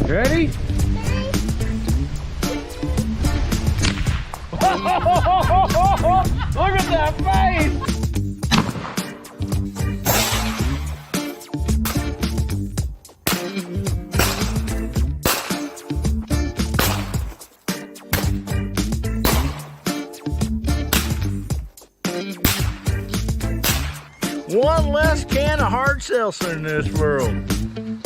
Ready? Look at that face! One less can of hard seltzer in this world.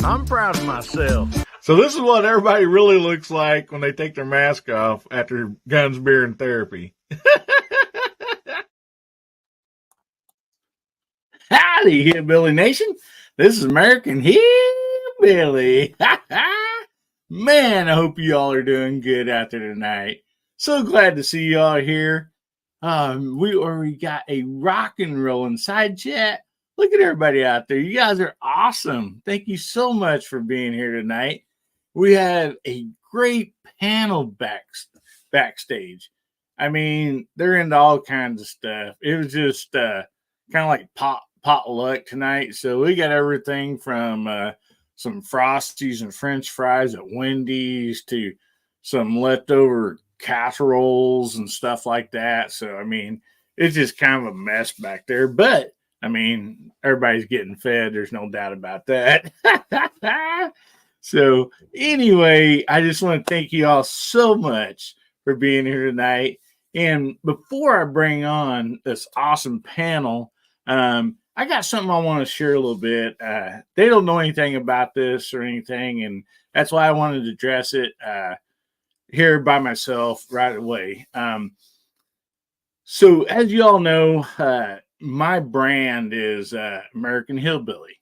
I'm proud of myself. So this is what everybody really looks like when they take their mask off after guns, beer, and therapy. Howdy, Hillbilly Nation. This is American Hillbilly. Man, I hope you all are doing good out there tonight. So glad to see you all here. We already got a rock and rolling side chat. Look at everybody out there. You guys are awesome. Thank you so much for being here tonight. We have a great panel backstage. I mean, they're into all kinds of stuff. It was just kind of like potluck tonight. So we got everything from some Frosties and French fries at Wendy's to some leftover casseroles and stuff like that. So, I mean, it's just kind of a mess back there. But, I mean, everybody's getting fed. There's no doubt about that. So, anyway, I just want to thank you all so much for being here tonight. And before I bring on this awesome panel, I got something I want to share a little bit. They don't know anything about this or anything, and that's why I wanted to address it here by myself right away. So, as you all know, my brand is American Hillbilly.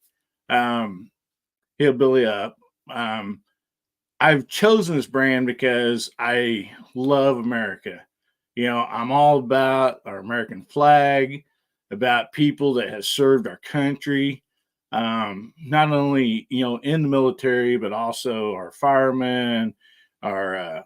Hillbilly Up. I've chosen this brand because I love America. You know, I'm all about our American flag, about people that have served our country, not only, you know, in the military, but also our firemen, our,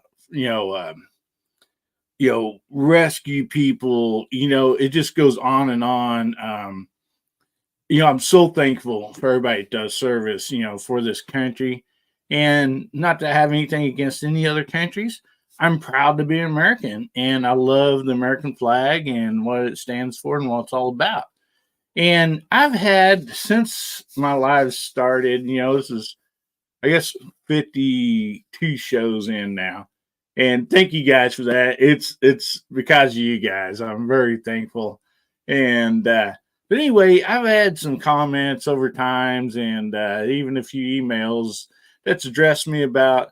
rescue people. You know, it just goes on and on. I'm so thankful for everybody that does service, you know, for this country. And not to have anything against any other countries, I'm proud to be an American, and I love the American flag and what it stands for and what it's all about. And I've had, since my live started, you know, this is, I guess, 52 shows in now. And thank you guys for that. It's because of you guys. I'm very thankful. And but anyway, I've had some comments over times and even a few emails that's addressed me about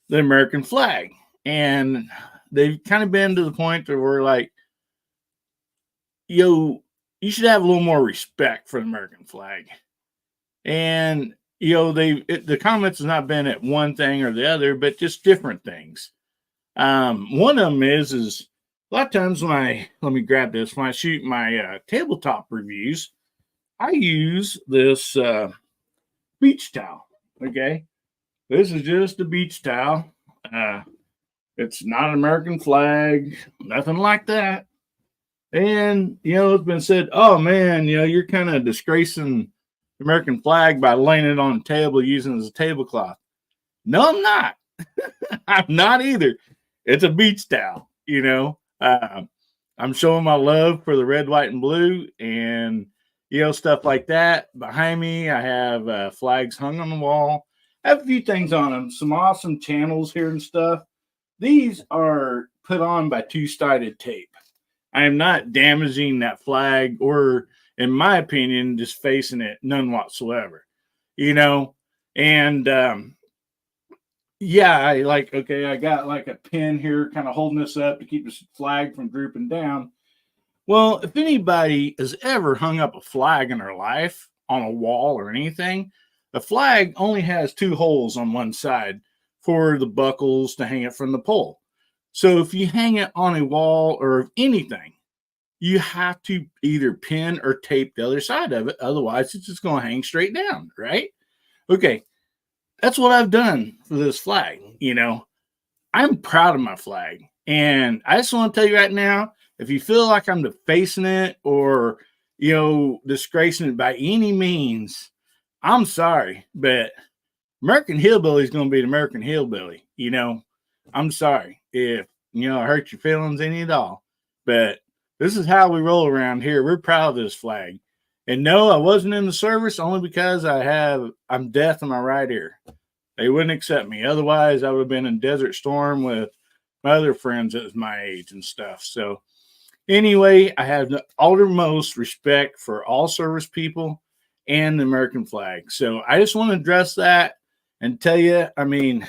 the American flag. And they've kind of been to the point where we're like, you should have a little more respect for the American flag. And, you know, the comments has not been at one thing or the other, but just different things. One of them is a lot of times when let me grab this, when I shoot my tabletop reviews, I use this beach towel. Okay. This is just a beach towel. It's not an American flag, nothing like that. And, you know, it's been said, oh man, you know, you're kind of disgracing the American flag by laying it on the table using it as a tablecloth. No, I'm not. I'm not either. It's a beach towel, you know. I'm showing my love for the red, white, and blue and, you know, stuff like that. Behind me, I have flags hung on the wall. I have a few things on them, some awesome channels here and stuff. These are put on by two-sided tape. I am not damaging that flag or, in my opinion, just facing it none whatsoever, you know. And yeah, I got like a pin here kind of holding this up to keep this flag from drooping down. Well, if anybody has ever hung up a flag in their life on a wall or anything, the flag only has two holes on one side for the buckles to hang it from the pole. So if you hang it on a wall or anything, you have to either pin or tape the other side of it. Otherwise, it's just going to hang straight down, right? Okay, that's what I've done for this flag. You know, I'm proud of my flag. And I just want to tell you right now, if you feel like I'm defacing it or, you know, disgracing it by any means, I'm sorry, but American Hillbilly is going to be the American Hillbilly. You know, I'm sorry if, you know, I hurt your feelings any at all, but this is how we roll around here. We're proud of this flag. And no, I wasn't in the service only because I'm deaf in my right ear. They wouldn't accept me. Otherwise, I would have been in Desert Storm with my other friends that was my age and stuff. So, anyway, I have the uttermost respect for all service people and the American flag. So, I just want to address that and tell you, I mean,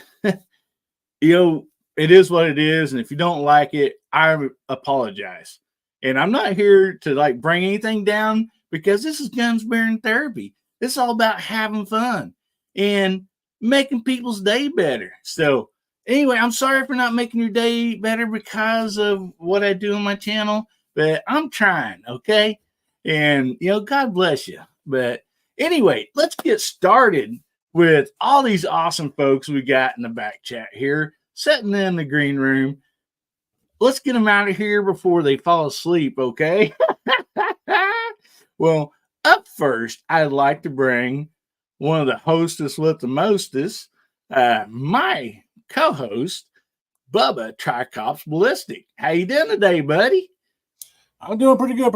you know, it is what it is. And if you don't like it, I apologize. And I'm not here to like bring anything down because this is guns bearing therapy. This is all about having fun and making people's day better. So, anyway, I'm sorry for not making your day better because of what I do on my channel, but I'm trying, okay? And, you know, God bless you. But anyway, let's get started with all these awesome folks we got in the back chat here, sitting in the green room. Let's get them out of here before they fall asleep, okay? Well, up first, I'd like to bring one of the hostess with the mostest, my co-host, Bubba Tricops Ballistic. How you doing today, buddy? I'm doing pretty good.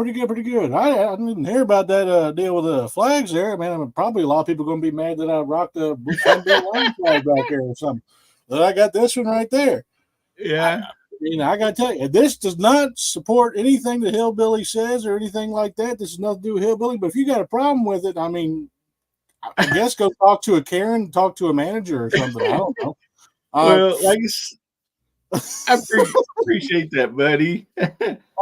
I didn't hear about that deal with the flags there. Man, probably a lot of people going to be mad that I rocked the blue flag back there or something. But I got this one right there. Yeah. I got to tell you, this does not support anything the Hillbilly says or anything like that. This has nothing to do with Hillbilly. But if you got a problem with it, I mean, I guess go talk to a Karen, talk to a manager or something. I don't know. Well, I appreciate that, buddy.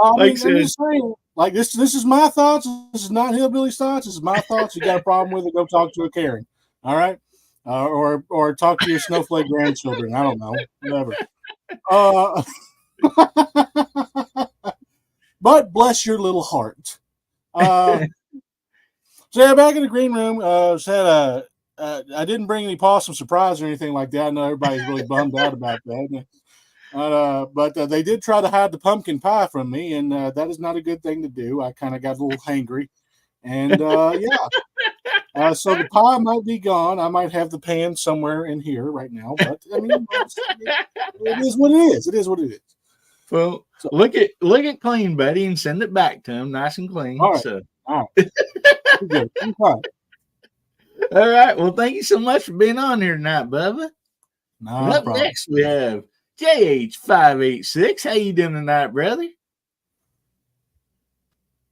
I'm just saying, like this is my thoughts. This is not Hillbilly's thoughts. This is my thoughts. You got a problem with it, go talk to a Karen. All right, or talk to your snowflake grandchildren. I don't know, whatever. But bless your little heart. So yeah, back in the green room, I didn't bring any possum surprise or anything like that. I know everybody's really bummed out about that. But they did try to hide the pumpkin pie from me, and that is not a good thing to do. I kind of got a little hangry, and yeah. So the pie might be gone. I might have the pan somewhere in here right now, but I mean, it is what it is. It is what it is. Well, so, look at clean, buddy, and send it back to him, nice and clean. All right. So. All right. Good. All right. Well, thank you so much for being on here tonight, Bubba. No up problem. Next, we have JH586. How you doing tonight, brother?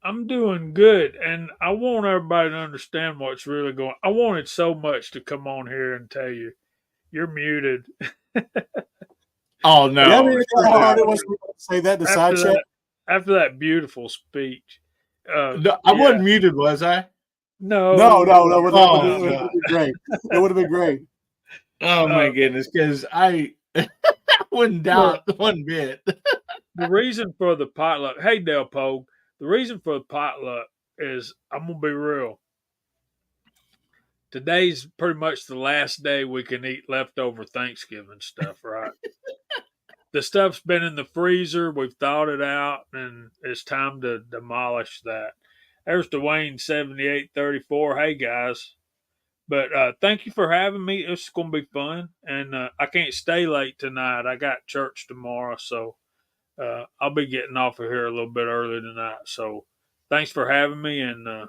I'm doing good, and I want everybody to understand what's really going on. I wanted so much to come on here and tell you, you're muted. Oh, no. Yeah, I mean, how hard it was to say that in the side chat. After that beautiful speech. I wasn't muted, was I? No. It would have been great. It would have been great. Oh, my goodness, because I wouldn't doubt one bit. The reason for the potluck, hey, Del Pogue, the reason for the potluck is, I'm going to be real. Today's pretty much the last day we can eat leftover Thanksgiving stuff, right? The stuff's been in the freezer. We've thawed it out, and it's time to demolish that. There's Dwayne 7834. Hey, guys. But thank you for having me. It's going to be fun. And I can't stay late tonight. I got church tomorrow, so I'll be getting off of here a little bit early tonight. So thanks for having me, and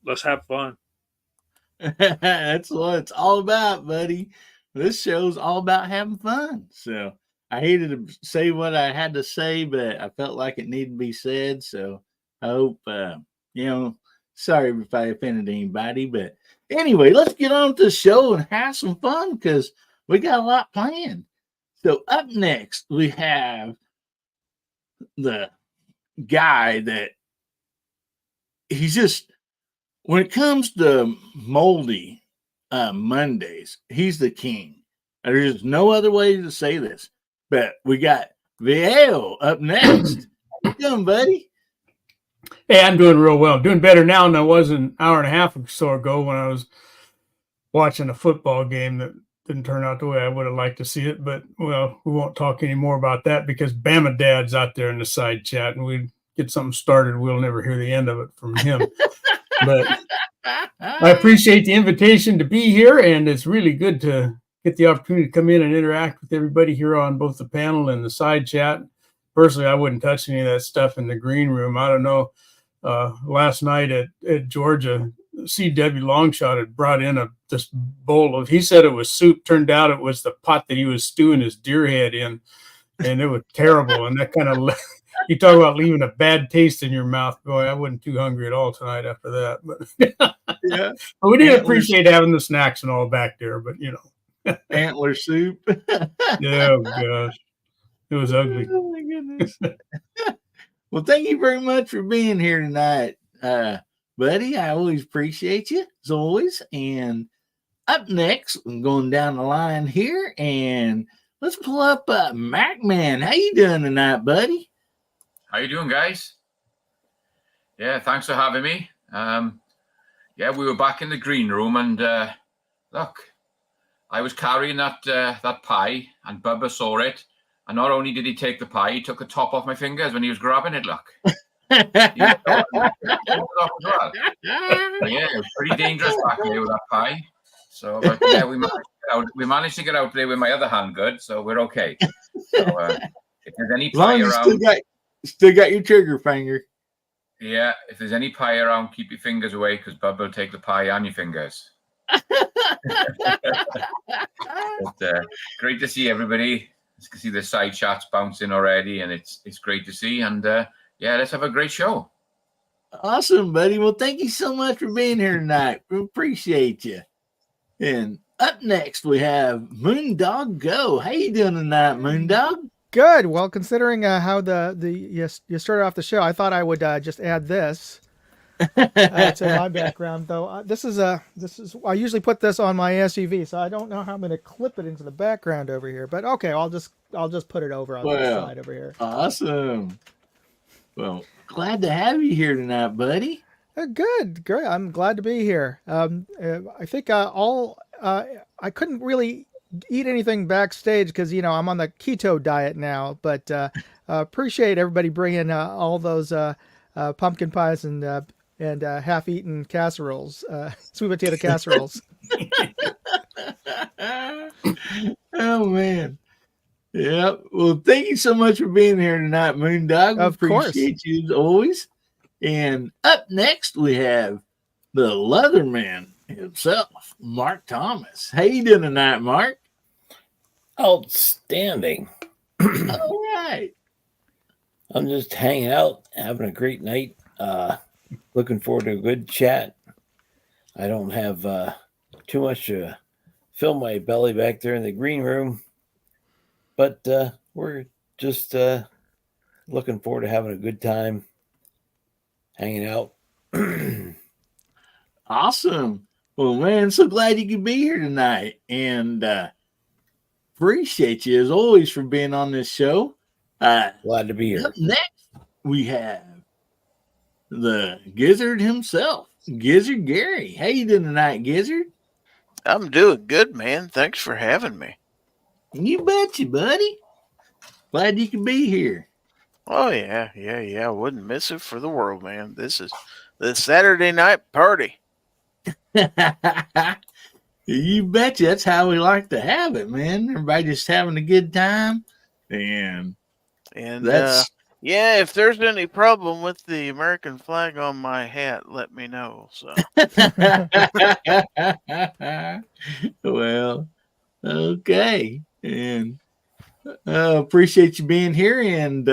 let's have fun. That's what it's all about, buddy. This show's all about having fun. So I hated to say what I had to say, but I felt like it needed to be said. So I hope, sorry if I offended anybody. But anyway, let's get on to the show and have some fun because we got a lot planned. So up next, we have the guy that he's just, when it comes to moldy Mondays, he's the king. There's no other way to say this. But we got Viejo up next. How you doing, buddy? Hey, I'm doing real well. I'm doing better now than I was an hour and a half or so ago when I was watching a football game that didn't turn out the way I would have liked to see it. But, well, we won't talk any more about that because Bama Dad's out there in the side chat, and we get something started, we'll never hear the end of it from him. But I appreciate the invitation to be here, and it's really good to get the opportunity to come in and interact with everybody here on both the panel and the side chat. Personally, I wouldn't touch any of that stuff in the green room. I don't know. Last night at Georgia, C.W. Longshot had brought in this bowl of, he said it was soup. Turned out it was the pot that he was stewing his deer head in, and it was terrible. And that kind of, you talk about leaving a bad taste in your mouth. Boy, I wasn't too hungry at all tonight after that. But Yeah. but we did appreciate having the snacks and all back there. But Antler soup. Yeah, oh gosh, it was ugly. Oh my goodness. Well, thank you very much for being here tonight, buddy. I always appreciate you, as always. And up next, I'm going down the line here, and let's pull up Mac Man. How you doing tonight, buddy? How you doing, guys? Yeah, thanks for having me. Yeah, we were back in the green room, and look, I was carrying that pie, and Bubba saw it. And not only did he take the pie, he took the top off my fingers when he was grabbing it. Look, he took it off as well. But yeah, it was pretty dangerous back there with that pie. So, but yeah, we managed to get out there with my other hand good, so we're okay. So, if there's any pie around, still got your trigger finger. Yeah, if there's any pie around, keep your fingers away because Bubba will take the pie and your fingers. But, great to see everybody. You can see the side chats bouncing already, and it's great to see. And yeah, let's have a great show. Awesome, buddy. Well, thank you so much for being here tonight. We appreciate you. And up next, we have Moondog Go. How you doing tonight, Moondog? Good. Well, considering how you started off the show, I thought I would just add this to my background. Though this is I usually put this on my SUV, so I don't know how I'm going to clip it into the background over here. But okay, I'll just put it over on the side over here. Awesome. Well, glad to have you here tonight, buddy. Good, great. I'm glad to be here. I think I couldn't really eat anything backstage because I'm on the keto diet now. But appreciate everybody bringing all those pumpkin pies and half-eaten casseroles, sweet potato casseroles. Oh man. Yeah. Well, thank you so much for being here tonight, Moondog. Of course. Appreciate you as always. And up next, we have the Leatherman himself, Mark Thomas. How you doing tonight, Mark? Outstanding. All right. I'm just hanging out, having a great night. Looking forward to a good chat. I don't have too much to fill my belly back there in the green room, but we're just looking forward to having a good time, hanging out. Awesome. Well, man, so glad you could be here tonight, and appreciate you as always for being on this show. Glad to be here. Up next, we have the Gizzard himself, Gizzard Gary. How you doing tonight, Gizzard? I'm doing good, man. Thanks for having me. You betcha, buddy. Glad you could be here. Oh, yeah. I wouldn't miss it for the world, man. This is the Saturday night party. You betcha. That's how we like to have it, man. Everybody just having a good time. And that's... yeah, if there's any problem with the American flag on my hat, let me know. So, well, okay. And appreciate you being here. And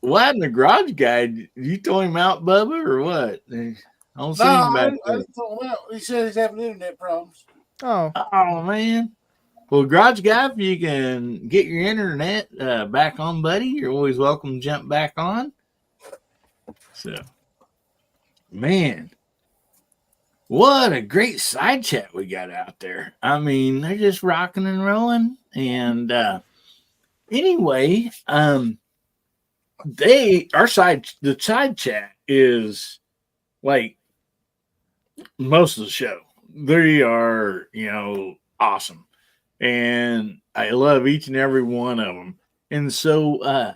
what happened to Garage Guy? You throw him out, Bubba, or what? I don't see him back there. I didn't throw him out. He said he's having internet problems. Oh, man. Well, Garage Guy, if you can get your internet back on, buddy, you're always welcome to jump back on. So, man, what a great side chat we got out there. I mean, they're just rocking and rolling. And anyway, the side chat is like most of the show. They are, awesome. And I love each and every one of them. And so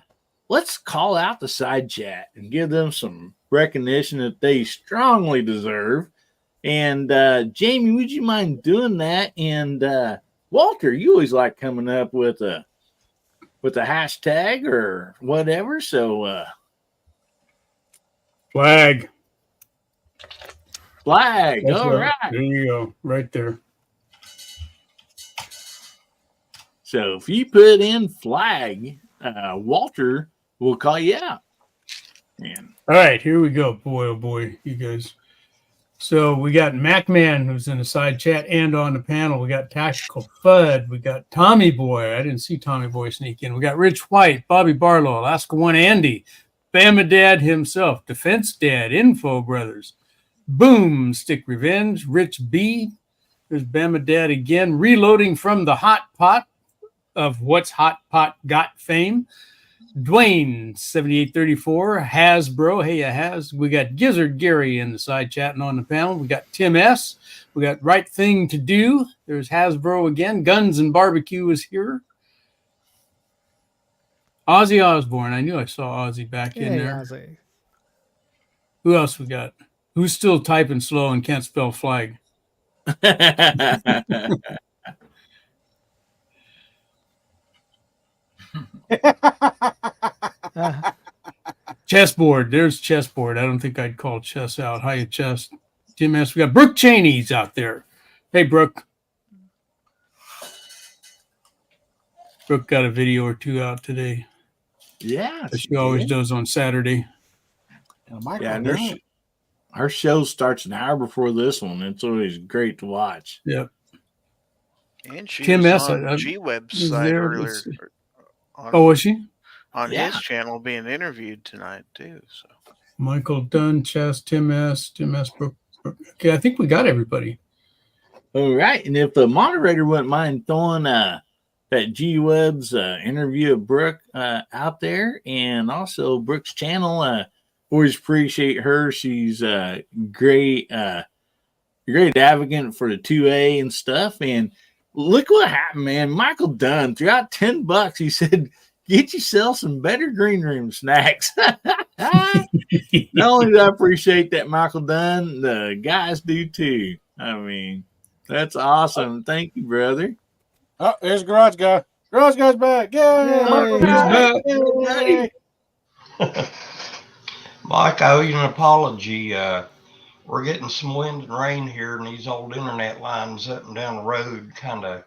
let's call out the side chat and give them some recognition that they strongly deserve. And Jamie, would you mind doing that? And Walter, you always like coming up with a hashtag or whatever. So Flag. flag. That's All right. There you go. Right there. So if you put in flag, Walter will call you out. And All right, here we go. Boy, oh boy, you guys. So we got MacMan, who's in the side chat and on the panel. We got Tactical Fud. We got Tommy Boy. I didn't see Tommy Boy sneak in. We got Rich White, Bobby Barlow, Alaska One Andy, Bama Dad himself, Defense Dad, Info Brothers, Boom, Stick Revenge, Rich B. There's Bama Dad again, reloading from the hot pot of What's Hot Pot Got fame. Dwayne 7834, Hasbro. Hey, Has. We got Gizzard Gary in the side chatting on the panel. We got Tim S. We got Right Thing to Do. There's Hasbro again. Guns and Barbecue is here. Ozzy Osbourne. I knew I saw Ozzy back in there. Ozzy. Who else we got? Who's still typing slow and can't spell flag? Chessboard. There's Chessboard. I don't think I'd call Chess out. Hiya, Chess. Tim S. We got Brooke Cheney's out there. Hey, Brooke. Brooke got a video or two out today. yeah, She always does on Saturday. Yeah, and her show starts an hour before this one. It's always great to watch. Yep. And she Tim was S. on G-Web's is side there. earlier. Let's see. On, Oh, was she? on Yeah. his channel being interviewed tonight too. So Michael Dunn, Chess, Tim S., Brooke. Okay, I think we got everybody. All right, and if the moderator wouldn't mind throwing that G Web's interview of Brooke out there, and also Brooke's channel, always appreciate her. She's great advocate for the 2A and stuff. And look what happened, man. Michael Dunn threw out $10. He said, "Get yourself some better green room snacks." Not only do I appreciate that, Michael Dunn, the guys do too. I mean, that's awesome. Thank you, brother. Oh, there's Garage Guy. Garage Guy's back. Yay! Yay! Yay! Mike, I owe you an apology. We're getting some wind and rain here, and these old internet lines up and down the road kind of,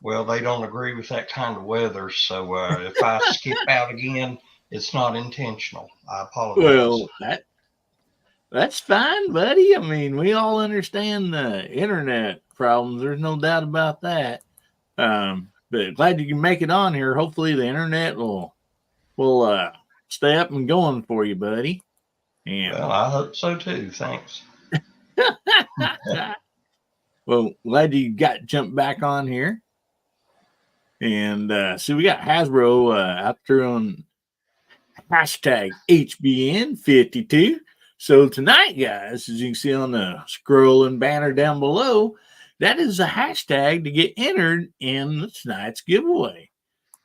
well, they don't agree with that kind of weather. So if I skip out again, it's not intentional. I apologize. Well, that's fine, buddy. I mean, we all understand the internet problems. There's no doubt about that. But glad you can make it on here. Hopefully, the internet will stay up and going for you, buddy. And Well, I hope so too. Thanks. well, glad you got jumped back on here. And so we got Hasbro out there on hashtag HBN52. So tonight, guys, as you can see on the scrolling banner down below, that is a hashtag to get entered in tonight's giveaway.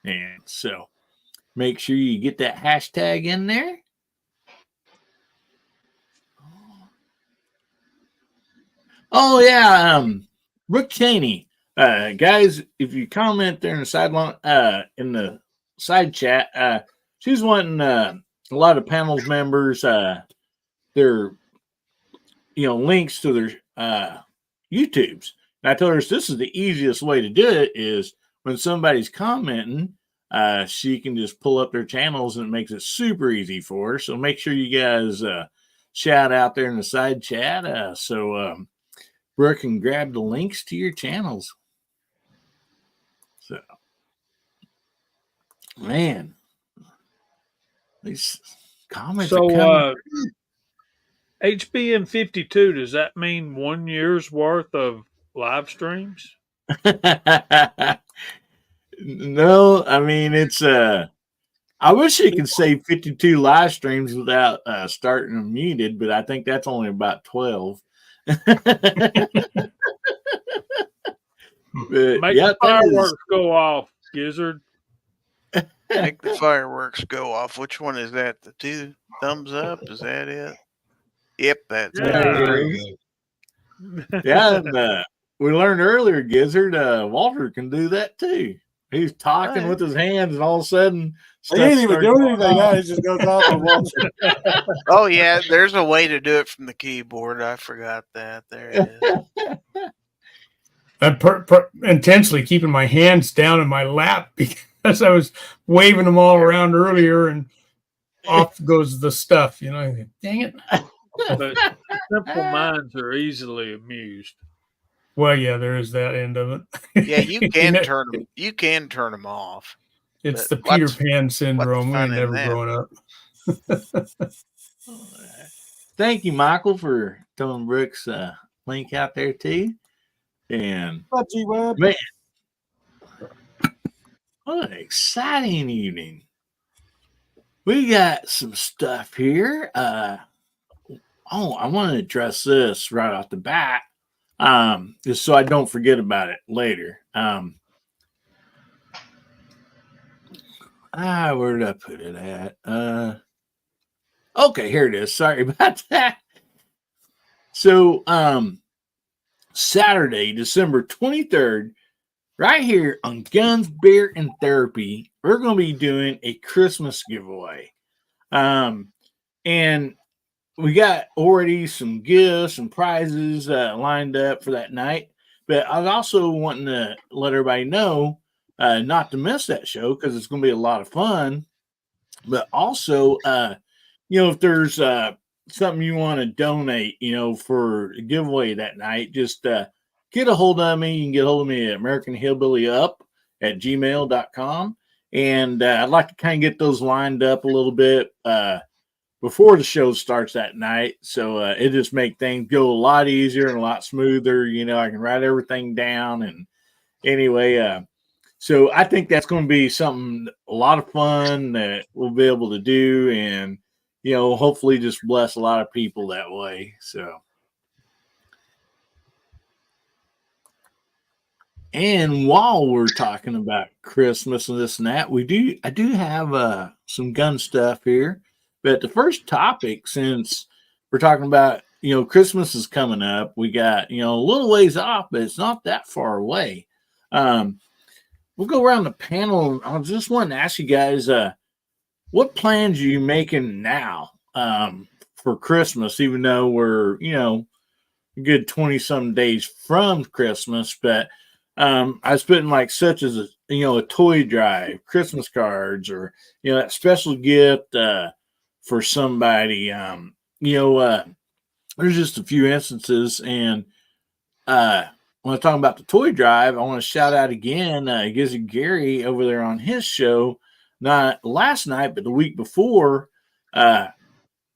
And so make sure you get that hashtag in there. Oh, yeah. Brooke Cheney. Guys, if you comment there in the side chat, she's wanting a lot of panels members their links to their YouTubes. And I told her this is the easiest way to do it is when somebody's commenting, she can just pull up their channels and it makes it super easy for her. So make sure you guys shout out there in the side chat so Brooke can grab the links to your channels. So, man, these comments are coming. HBM 52, does that mean 1 year's worth of live streams? No, I mean, it's I wish it could say 52 live streams without starting them muted, but I think that's only about 12. Make the fireworks go off, Gizzard. make the fireworks go off. Which one is that? The 2 thumbs up? Is that it? Yep, that's Yeah. Very good. Yeah, and we learned earlier, Gizzard, Walter can do that too. He's talking Right. with his hands, and all of a sudden, He ain't even starts doing going anything now. on. He just goes off and watches. Oh yeah, there's a way to do it from the keyboard. I forgot that. There it is. I'm intensely keeping my hands down in my lap because I was waving them all around earlier, and off goes the stuff. Dang it. But simple minds are easily amused. Well, yeah, there is that end of Yeah, it. you can turn them. You can turn them off. It's but the Peter what's- Pan What's syndrome. We fun ain't in never that? growing up. Thank you, Michael, for throwing Brooks' link out there too. And G-Web. man, what an exciting evening! We got some stuff here. I want to address this right off the bat, just so I don't forget about it later. Where did I put it at? Okay, here it is. Sorry about that. So, Saturday, December 23rd, right here on Guns, Beer, and Therapy, we're going to be doing a Christmas giveaway. And we got already some gifts and prizes lined up for that night. But I was also wanting to let everybody know not to miss that show because it's going to be a lot of fun. But also, if there's something you want to donate, for a giveaway that night, just get a hold of me. You can get a hold of me at AmericanHillbillyUp@gmail.com. And I'd like to kind of get those lined up a little bit before the show starts that night. So it just make things go a lot easier and a lot smoother. I can write everything down. And anyway, so I think that's going to be something, a lot of fun that we'll be able to do. And, hopefully just bless a lot of people that way. So. And while we're talking about Christmas and this and that, I do have some gun stuff here. But the first topic, since we're talking about, Christmas is coming up, we got, a little ways off, but it's not that far away. We'll go around the panel. I just want to ask you guys, what plans are you making now for Christmas, even though we're, a good 20 some days from Christmas, but I was putting like such as a toy drive, Christmas cards, or that special gift for somebody. There's just a few instances, and when I'm talking about the toy drive, I want to shout out again Gizzy Gary over there on his show, not last night, but the week before.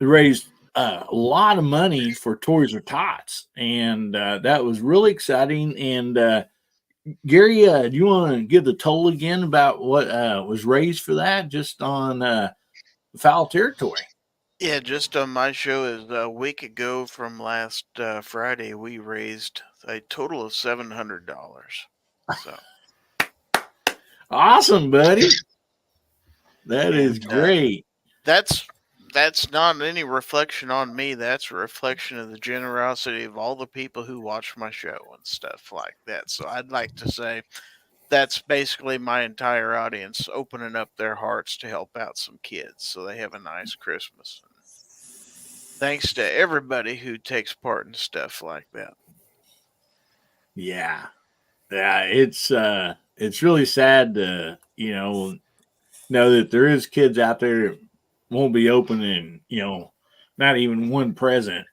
Raised a lot of money for Toys or Tots, and that was really exciting. And Gary, do you want to give the total again about what was raised for that, just on foul territory? Yeah, just on my show is a week ago from last Friday, we raised a total of $700. So Awesome, buddy. That is great. That's not any reflection on me. That's a reflection of the generosity of all the people who watch my show and stuff like that. So I'd like to say that's basically my entire audience opening up their hearts to help out some kids so they have a nice Christmas. Thanks to everybody who takes part in stuff like that. Yeah, it's really sad to know that there is kids out there that won't be opening not even one present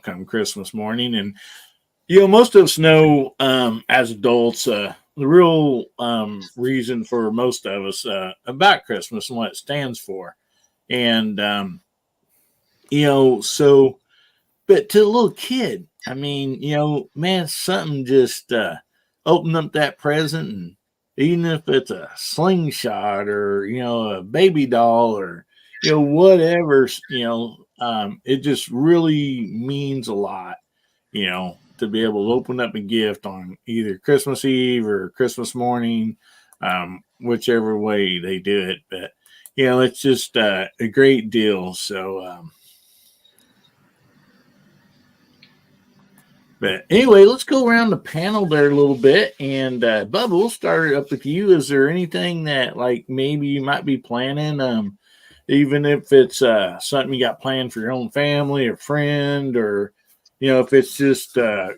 come Christmas morning. And most of us know as adults the real reason for most of us about Christmas and what it stands for. And so, but to a little kid, I mean, man, something just open up that present, and even if it's a slingshot or a baby doll or whatever, it just really means a lot, to be able to open up a gift on either Christmas Eve or Christmas morning, whichever way they do it. But it's just a great deal. So But anyway, let's go around the panel there a little bit. And Bubba, we'll start it up with you. Is there anything that like maybe you might be planning? Even if it's something you got planned for your own family or friend, or if it's just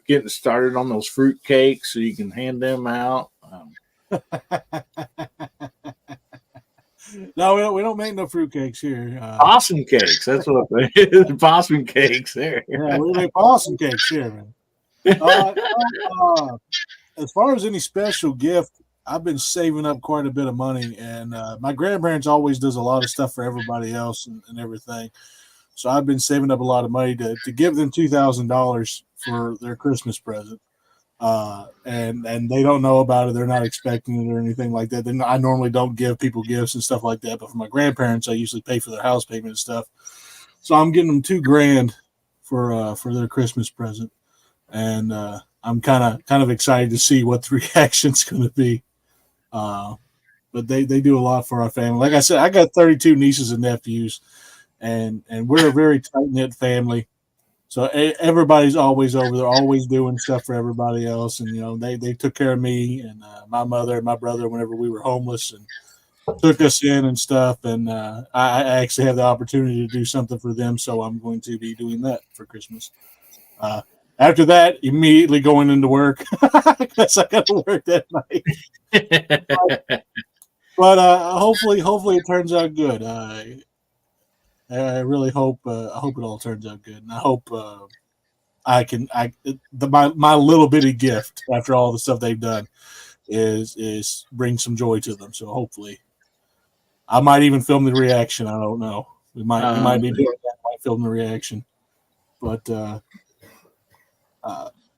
getting started on those fruit cakes so you can hand them out. No, we don't make no fruitcakes here. Possum cakes. That's what it is. Possum cakes there. Yeah, we make possum cakes here, man. As far as any special gift, I've been saving up quite a bit of money, and my grandparents always does a lot of stuff for everybody else and everything. So I've been saving up a lot of money to give them $2,000 for their Christmas present. And they don't know about it. They're not expecting it or anything like that. Then I normally don't give people gifts and stuff like that. But for my grandparents, I usually pay for their house payment and stuff. So I'm getting them $2,000 for their Christmas present, and I'm kind of excited to see what the reaction's going to be. But they do a lot for our family. Like I said, I got 32 nieces and nephews, and we're a very tight knit family. So everybody's always over there, always doing stuff for everybody else. And, they took care of me and my mother and my brother whenever we were homeless and took us in and stuff. And I actually have the opportunity to do something for them. So I'm going to be doing that for Christmas. After that, immediately going into work because I got to work that night. But hopefully it turns out good. I really hope it all turns out good, and I hope my little bitty gift after all the stuff they've done is bring some joy to them. So hopefully, I might even film the reaction. I don't know. We might be doing that. Might film the reaction, but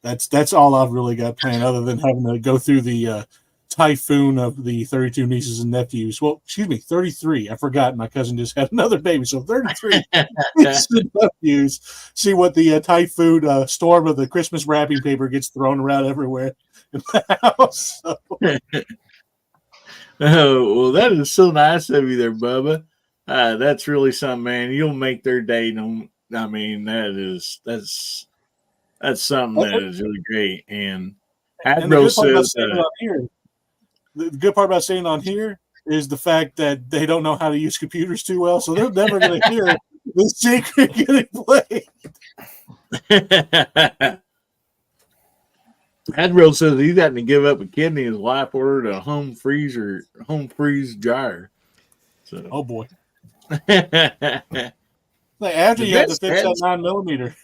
that's all I've really got planned, other than having to go through the typhoon of the 32 nieces and nephews. Well, excuse me, 33. I forgot my cousin just had another baby, so 33 nieces and nephews. See what the typhoon storm of the Christmas wrapping paper gets thrown around everywhere in the house. So. Oh, well, that is so nice of you there, Bubba. That's really something, man. You'll make their day. I mean, that's something that is really great. And Hadro says, the good part about staying on here is the fact that they don't know how to use computers too well, so they're never going to hear the secret getting played. Hadro says he's having to give up a kidney. His wife ordered a home freeze dryer. So. Oh boy! Like after you have to fix that 9mm.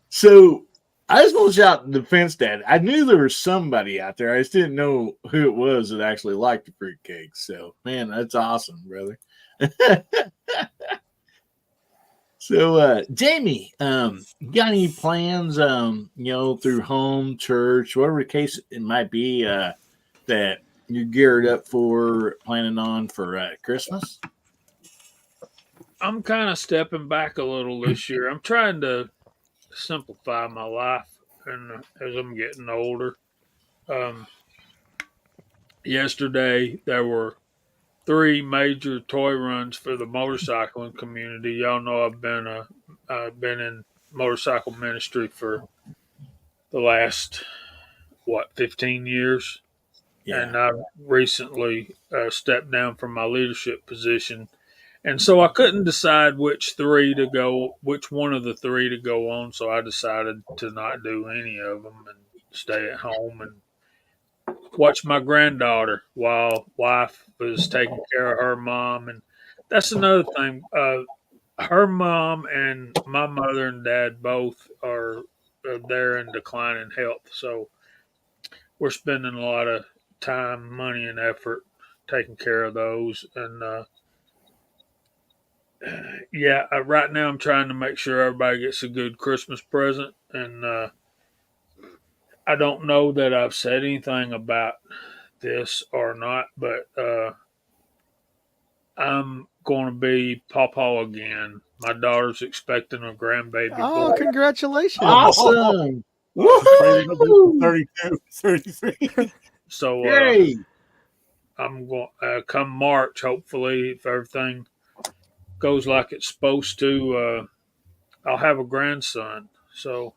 So I just want to shout defense dad. I knew there was somebody out there. I just didn't know who it was that actually liked the fruitcake. So, man, that's awesome, brother. So, Jamie, you got any plans, through home, church, whatever the case it might be, that you're geared up for, planning on for Christmas? I'm kind of stepping back a little this year. I'm trying to simplify my life, and as I'm getting older. Yesterday there were 3 major toy runs for the motorcycling community. Y'all know I've been in motorcycle ministry for the last 15 years, and I recently stepped down from my leadership position. And so I couldn't decide which one of the 3 to go on. So I decided to not do any of them and stay at home and watch my granddaughter while wife was taking care of her mom. And that's another thing. Her mom and my mother and dad both are there in declining health. So we're spending a lot of time, money, and effort taking care of those. And, right now I'm trying to make sure everybody gets a good Christmas present, and I don't know that I've said anything about this or not, but I'm going to be Pawpaw again. My daughter's expecting a grandbaby Oh, boy. congratulations! Awesome! Woohoo! 32, 33. So I'm going come March, hopefully, if everything goes like it's supposed to, I'll have a grandson. So,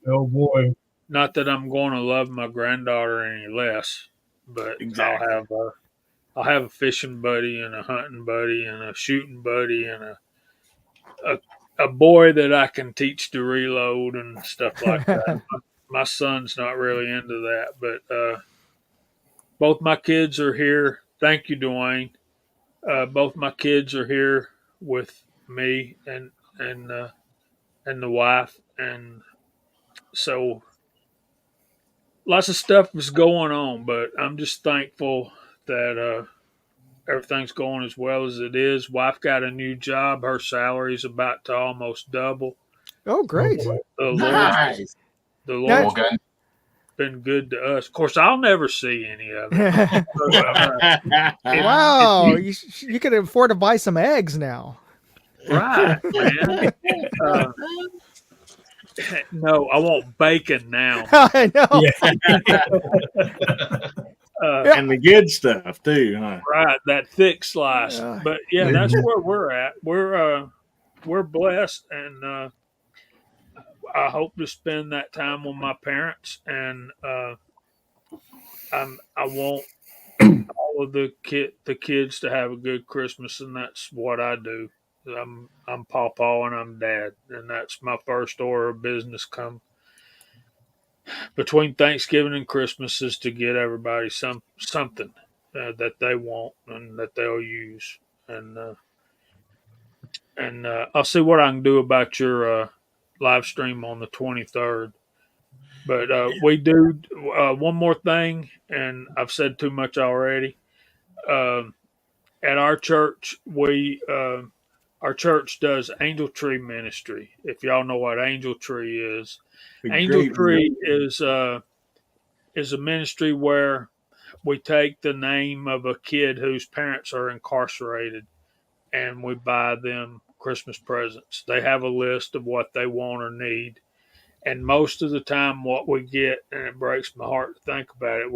Oh boy. not that I'm going to love my granddaughter any less, but Exactly. I'll have a fishing buddy and a hunting buddy and a shooting buddy and a, a boy that I can teach to reload and stuff like that. My son's not really into that, but both my kids are here. Thank you, Dwayne. Both my kids are here with me and and the wife, and so lots of stuff is going on. But I'm just thankful that everything's going as well as it is. Wife got a new job. Her salary's about to almost double. Oh, great. The Lord's Nice. the Now- Lord's Okay. been good to us. Of course, I'll never see any of it. Wow, you could afford to buy some eggs now. Right, man. No, I want bacon now. I know. And the good stuff too, huh? Right, that thick slice. Yeah. But yeah, that's where we're at. We're blessed, and I hope to spend that time with my parents, and I want all of the kids to have a good Christmas, and that's what I do. I'm Pawpaw and I'm Dad, and that's my first order of business. Come between Thanksgiving and Christmas is to get everybody something that they want and that they'll use, and I'll see what I can do about your live stream on the 23rd. But we do one more thing, and I've said too much already. At our church, our church does Angel Tree Ministry. If y'all know what Angel Tree is, Angel Tree is a ministry where we take the name of a kid whose parents are incarcerated, and we buy them Christmas presents. They have a list of what they want or need. And most of the time what we get, and it breaks my heart to think about it,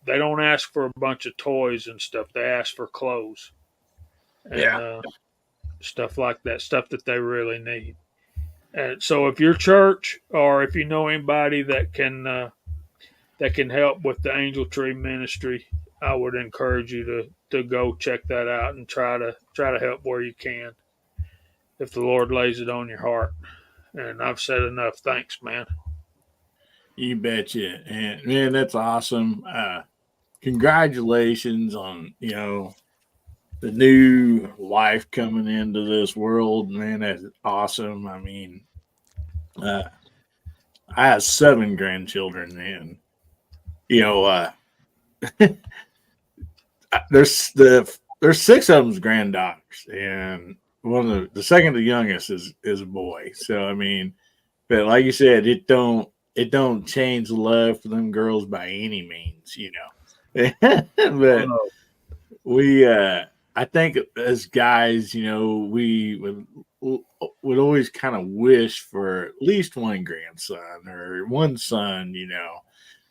they don't ask for a bunch of toys and stuff. They ask for clothes. And stuff like that, stuff that they really need. And so if your church or if you know anybody that can help with the Angel Tree Ministry, I would encourage you to go check that out and try to help where you can, if the Lord lays it on your heart. And I've said enough. Thanks, man. You betcha. And man, that's awesome. Congratulations on, the new life coming into this world. Man, that's awesome. I mean, I have 7 grandchildren, and there's 6 of them's granddaughters, and one of the second to youngest is a boy. So I mean, but like you said, it don't change the love for them girls by any means, but we I think as guys, we would always kind of wish for at least one grandson or one son,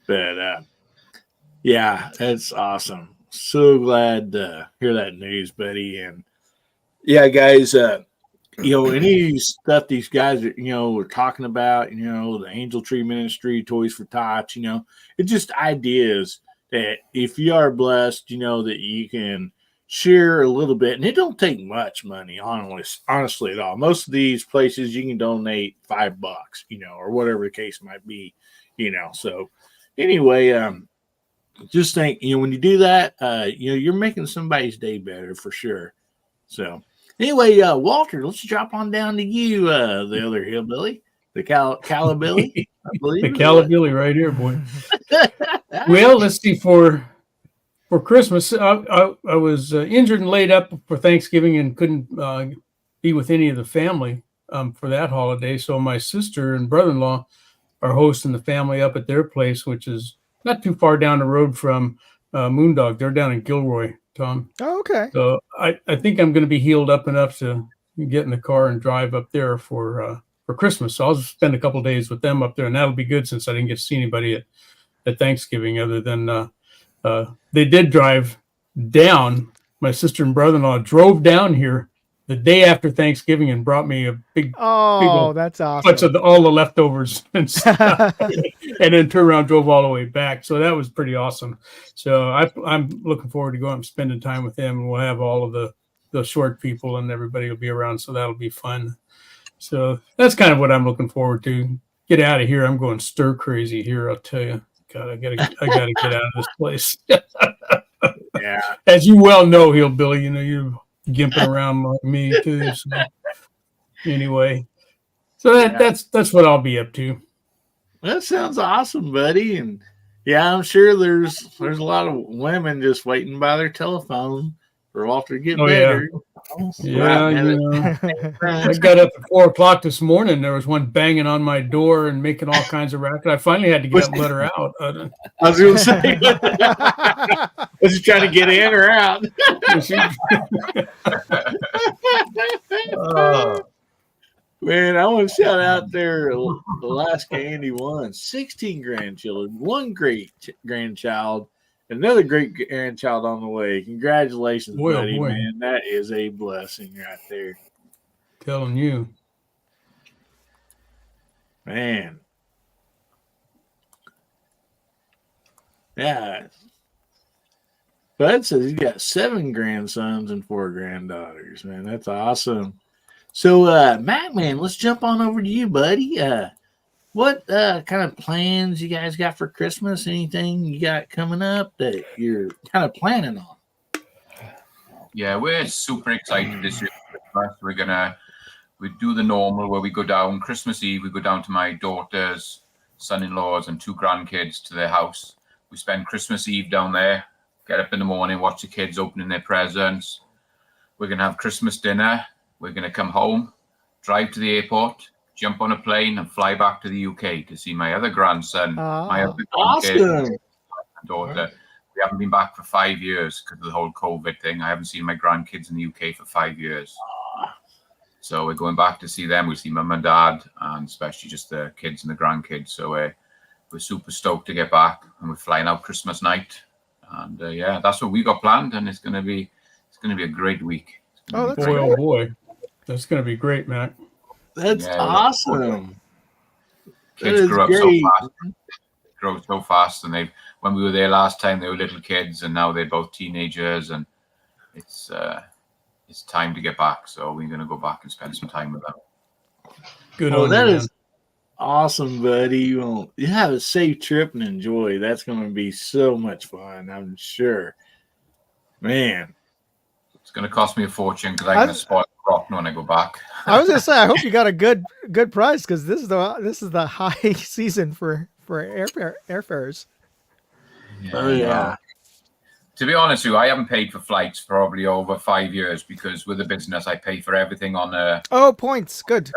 but yeah, it's awesome. So glad to hear that news, buddy. And yeah, guys, any stuff these guys are talking about, the Angel Tree Ministry, Toys for Tots, it's just ideas that if you are blessed, that you can share a little bit. And it don't take much money, honestly at all. Most of these places you can donate $5, or whatever the case might be, So anyway, just think, when you do that, you're making somebody's day better for sure. So anyway, Walter, let's drop on down to you, the other hillbilly, the Calabilly, I believe. The Calabilly right here, boy. Well, let's see. For Christmas, I was injured and laid up for Thanksgiving and couldn't be with any of the family for that holiday. So my sister and brother-in-law are hosting the family up at their place, which is not too far down the road from Moondog. They're down in Gilroy, Tom. Oh, okay. So I think I'm going to be healed up enough to get in the car and drive up there for Christmas. So I'll spend a couple of days with them up there, and that'll be good since I didn't get to see anybody at Thanksgiving other than they did drive down. My sister and brother-in-law drove down here the day after Thanksgiving and brought me a big Oh, that's bunch awesome. of all the leftovers and stuff, and then turned around, drove all the way back. So that was pretty awesome. So I'm looking forward to going and spending time with him. And we'll have all of the short people and everybody will be around. So that'll be fun. So that's kind of what I'm looking forward to. Get out of here. I'm going stir crazy here. I'll tell you. God, I gotta get out of this place. Yeah. As you well know, Hillbilly, you're gimping around like me too. So anyway, so that's what I'll be up to. That sounds awesome, buddy. And yeah, I'm sure there's a lot of women just waiting by their telephone for Walter to get better. Yeah, I got up at 4:00 this morning. There was one banging on my door and making all kinds of racket. I finally had to get up and let her out. I was going to say, was she trying to get in or out? Man, I want to shout out there Alaska Andy 1, 16 grandchildren, one great grandchild, another great grandchild on the way. Congratulations, buddy, man. That is a blessing right there. Telling you. Man. Yeah. Bud says he's got 7 grandsons and 4 granddaughters. Man, that's awesome. So, Matt, man, let's jump on over to you, buddy. What kind of plans you guys got for Christmas? Anything you got coming up that you're kind of planning on? Yeah, we're super excited this year for Christmas. We do the normal where we go down Christmas Eve. We go down to my daughter's son-in-laws and 2 grandkids to their house. We spend Christmas Eve down there. Get up in the morning, watch the kids opening their presents. We're gonna have Christmas dinner. We're going to come home, drive to the airport, jump on a plane, and fly back to the UK to see my other grandson, my other grandkid, and daughter. We haven't been back for 5 years because of the whole COVID thing. I haven't seen my grandkids in the UK for 5 years. So we're going back to see them. We see mum and dad, and especially just the kids and the grandkids. So we're super stoked to get back, and we're flying out Christmas night. And yeah, that's what we got planned, and it's going to be a great week. Oh, that's boy, oh boy. That's going to be great, Matt. That's awesome. Kids grow up so fast. And when we were there last time, they were little kids, and now they're both teenagers. And it's time to get back. So we're going to go back and spend some time with them. Good. That is awesome, buddy. Well, you have a safe trip and enjoy. That's going to be so much fun, I'm sure. Man. It's going to cost me a fortune because I'm going to spoil the crop when I go back. I was going to say, I hope you got a good price because this is the high season for airfares. Yeah. To be honest with you, I haven't paid for flights for probably over 5 years because with the business, I pay for everything on points. Good.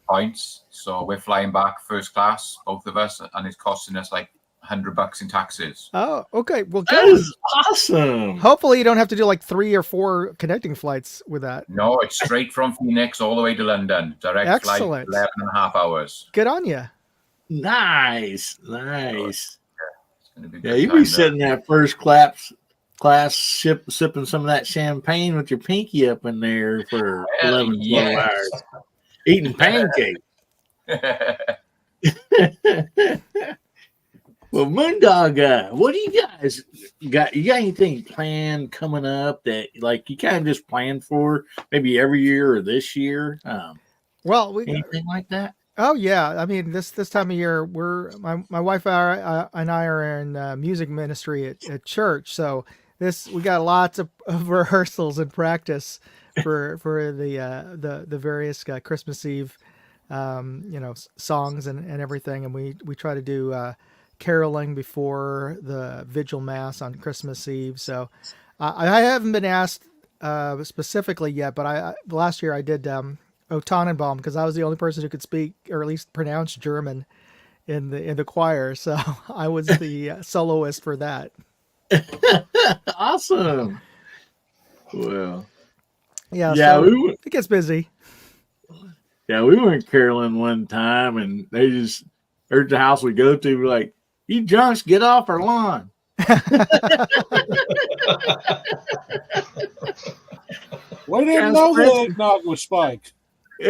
Points. So we're flying back first class, both of us, and it's costing us like $100 in taxes. Oh, okay. Well, that is awesome. Hopefully, you don't have to do like 3 or 4 connecting flights with that. No, it's straight from Phoenix all the way to London. Direct flight, 11.5 hours. Good on you. Nice. So, it's gonna be you'll be sitting that first class sipping some of that champagne with your pinky up in there for 11, 12 hours. Eating pancakes. Well, Moondog, what do you guys got? You got anything planned coming up that like you kind of just planned for maybe every year or this year? Anything like that? Oh yeah, I mean this time of year my wife and I are in music ministry at church, so we got lots of rehearsals and practice for the various Christmas Eve songs and everything, and we try to do caroling before the vigil mass on Christmas Eve. So I haven't been asked specifically yet, but last year I did O Tannenbaum because I was the only person who could speak or at least pronounce German in the choir, so I was the soloist for that. Awesome. Well, it gets busy. Yeah, we went caroling one time, and they just heard the house we go to. We're like, "You drunks, get off our lawn." We didn't know the eggnog was spiked. We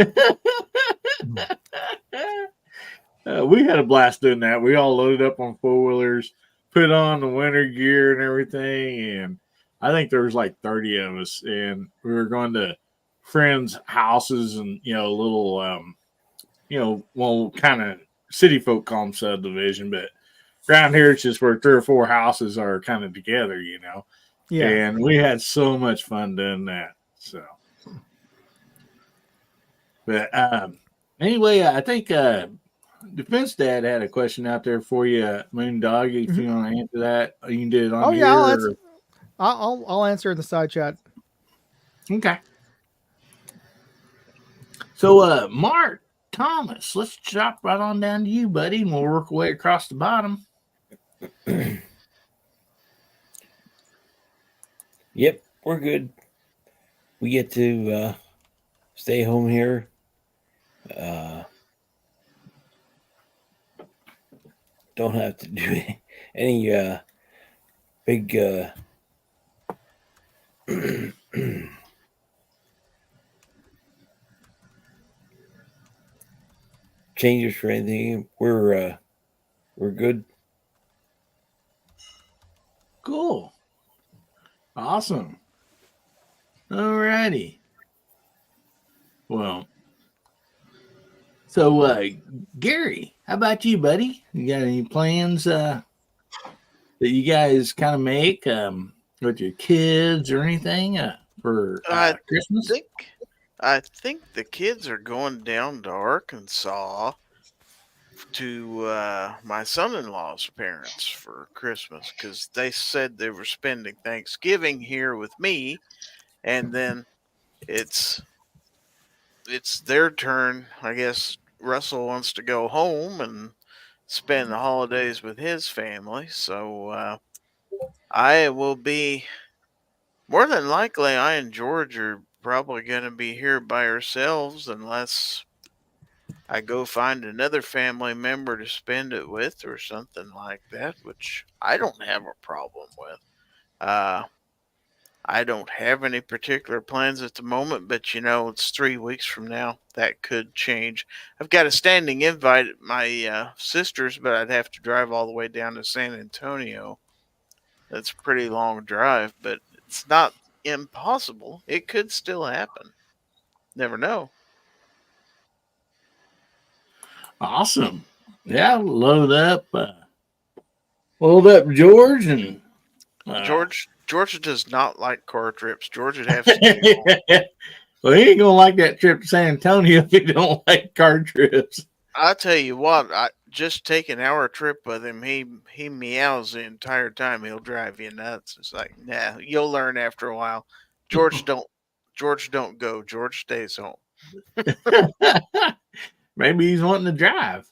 had a blast doing that. We all loaded up on 4-wheelers, put on the winter gear and everything, and I think there was like 30 of us, and we were going to friends' houses and little well, kind of city folk call them subdivision, but around here it's just where 3 or 4 houses are kind of together, Yeah. And we had so much fun doing that. So, but anyway, I think Defense Dad had a question out there for you, Moondog. If you want to answer that, you can do it on here. Yeah, I'll answer in the side chat. Okay. So, Mark Thomas, let's drop right on down to you, buddy, and we'll work our way across the bottom. Yep, we're good. We get to stay home here. Don't have to do any big changes for anything. We're good. Cool. Awesome. Alrighty. Well, so Gary, how about you, buddy? You got any plans that you guys kind of make with your kids or anything for Christmas? I think the kids are going down to Arkansas to my son-in-law's parents for Christmas because they said they were spending Thanksgiving here with me, and then it's their turn. I guess Russell wants to go home and spend the holidays with his family, so I will be more than likely. I and George are probably going to be here by ourselves unless I go find another family member to spend it with or something like that, which I don't have a problem with. I don't have any particular plans at the moment, but it's 3 weeks from now. That could change. I've got a standing invite at my sister's, but I'd have to drive all the way down to San Antonio. That's a pretty long drive, but it's not impossible. It could still happen. Never know. Awesome. Yeah, load up George and George does not like car trips. George would have to stay home. Well, he ain't gonna like that trip to San Antonio if he don't like car trips. I'll tell you what, I just take an hour trip with him. He meows the entire time. He'll drive you nuts. It's like, nah, you'll learn after a while. George don't go. George stays home. Maybe he's wanting to drive.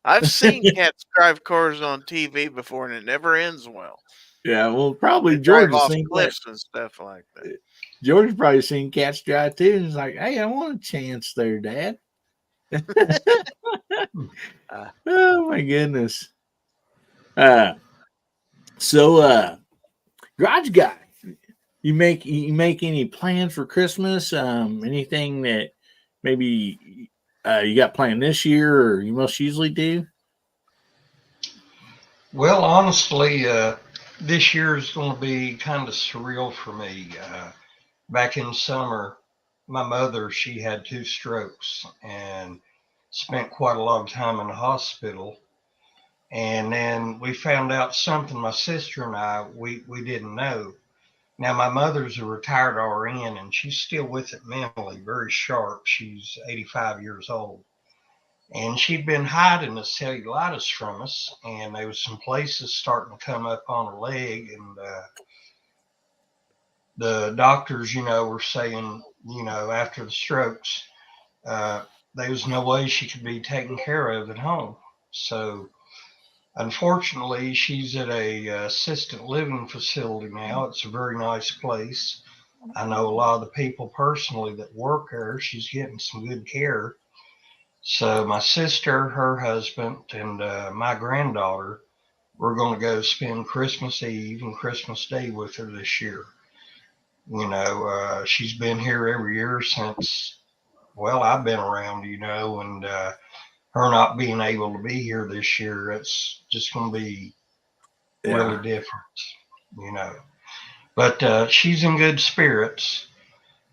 I've seen cats drive cars on TV before, and it never ends well. Yeah, well, probably They George drive has off seen cliffs and stuff like that. George's probably seen cats drive too, and he's like, "Hey, I want a chance there, Dad." Oh my goodness. So, Garage Guy, you make any plans for Christmas? Anything that maybe you got planned this year, or you most usually do? Well, honestly, this year is going to be kind of surreal for me. Back in summer, my mother, she had 2 strokes and spent quite a lot of time in the hospital. And then we found out something, my sister and I, we didn't know. Now, my mother's a retired RN and she's still with it mentally, very sharp. She's 85 years old. And she'd been hiding the cellulitis from us, and there was some places starting to come up on her leg, and the doctors, were saying, after the strokes, there was no way she could be taken care of at home. So, unfortunately, she's at a assisted living facility now. It's a very nice place. I know a lot of the people personally that work there. She's getting some good care. So my sister, her husband, and my granddaughter, we're going to go spend Christmas Eve and Christmas Day with her this year. She's been here every year since, well, I've been around, and her not being able to be here this year, it's just going to be really different, you know. But she's in good spirits,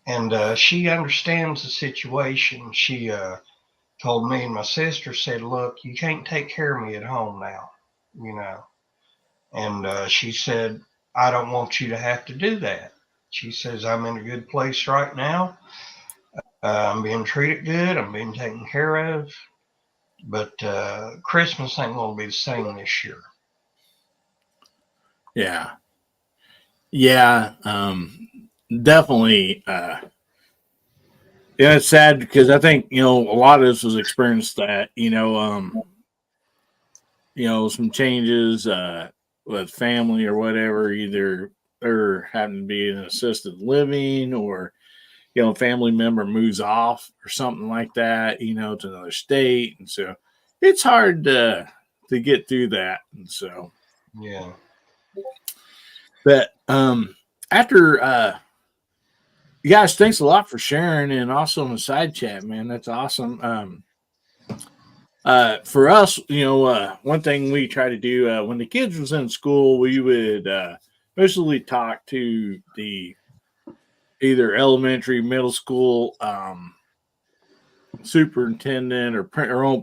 and she understands the situation. She told me and my sister, said, look, you can't take care of me at home now, you know. And she said, I don't want you to have to do that. She says, I'm in a good place right now. I'm being treated good. I'm being taken care of. But Christmas ain't going to be the same this year. Yeah. Yeah. Definitely. Yeah, it's sad because I think, a lot of us has experienced that, some changes with family or whatever, either they're having to be in assisted living or, a family member moves off or something like that, to another state. And so it's hard to get through that. And so, Yeah. but after guys, thanks a lot for sharing and also in the side chat, man. That's awesome. For us, one thing we try to do when the kids was in school, we would mostly talk to the either elementary, middle school superintendent or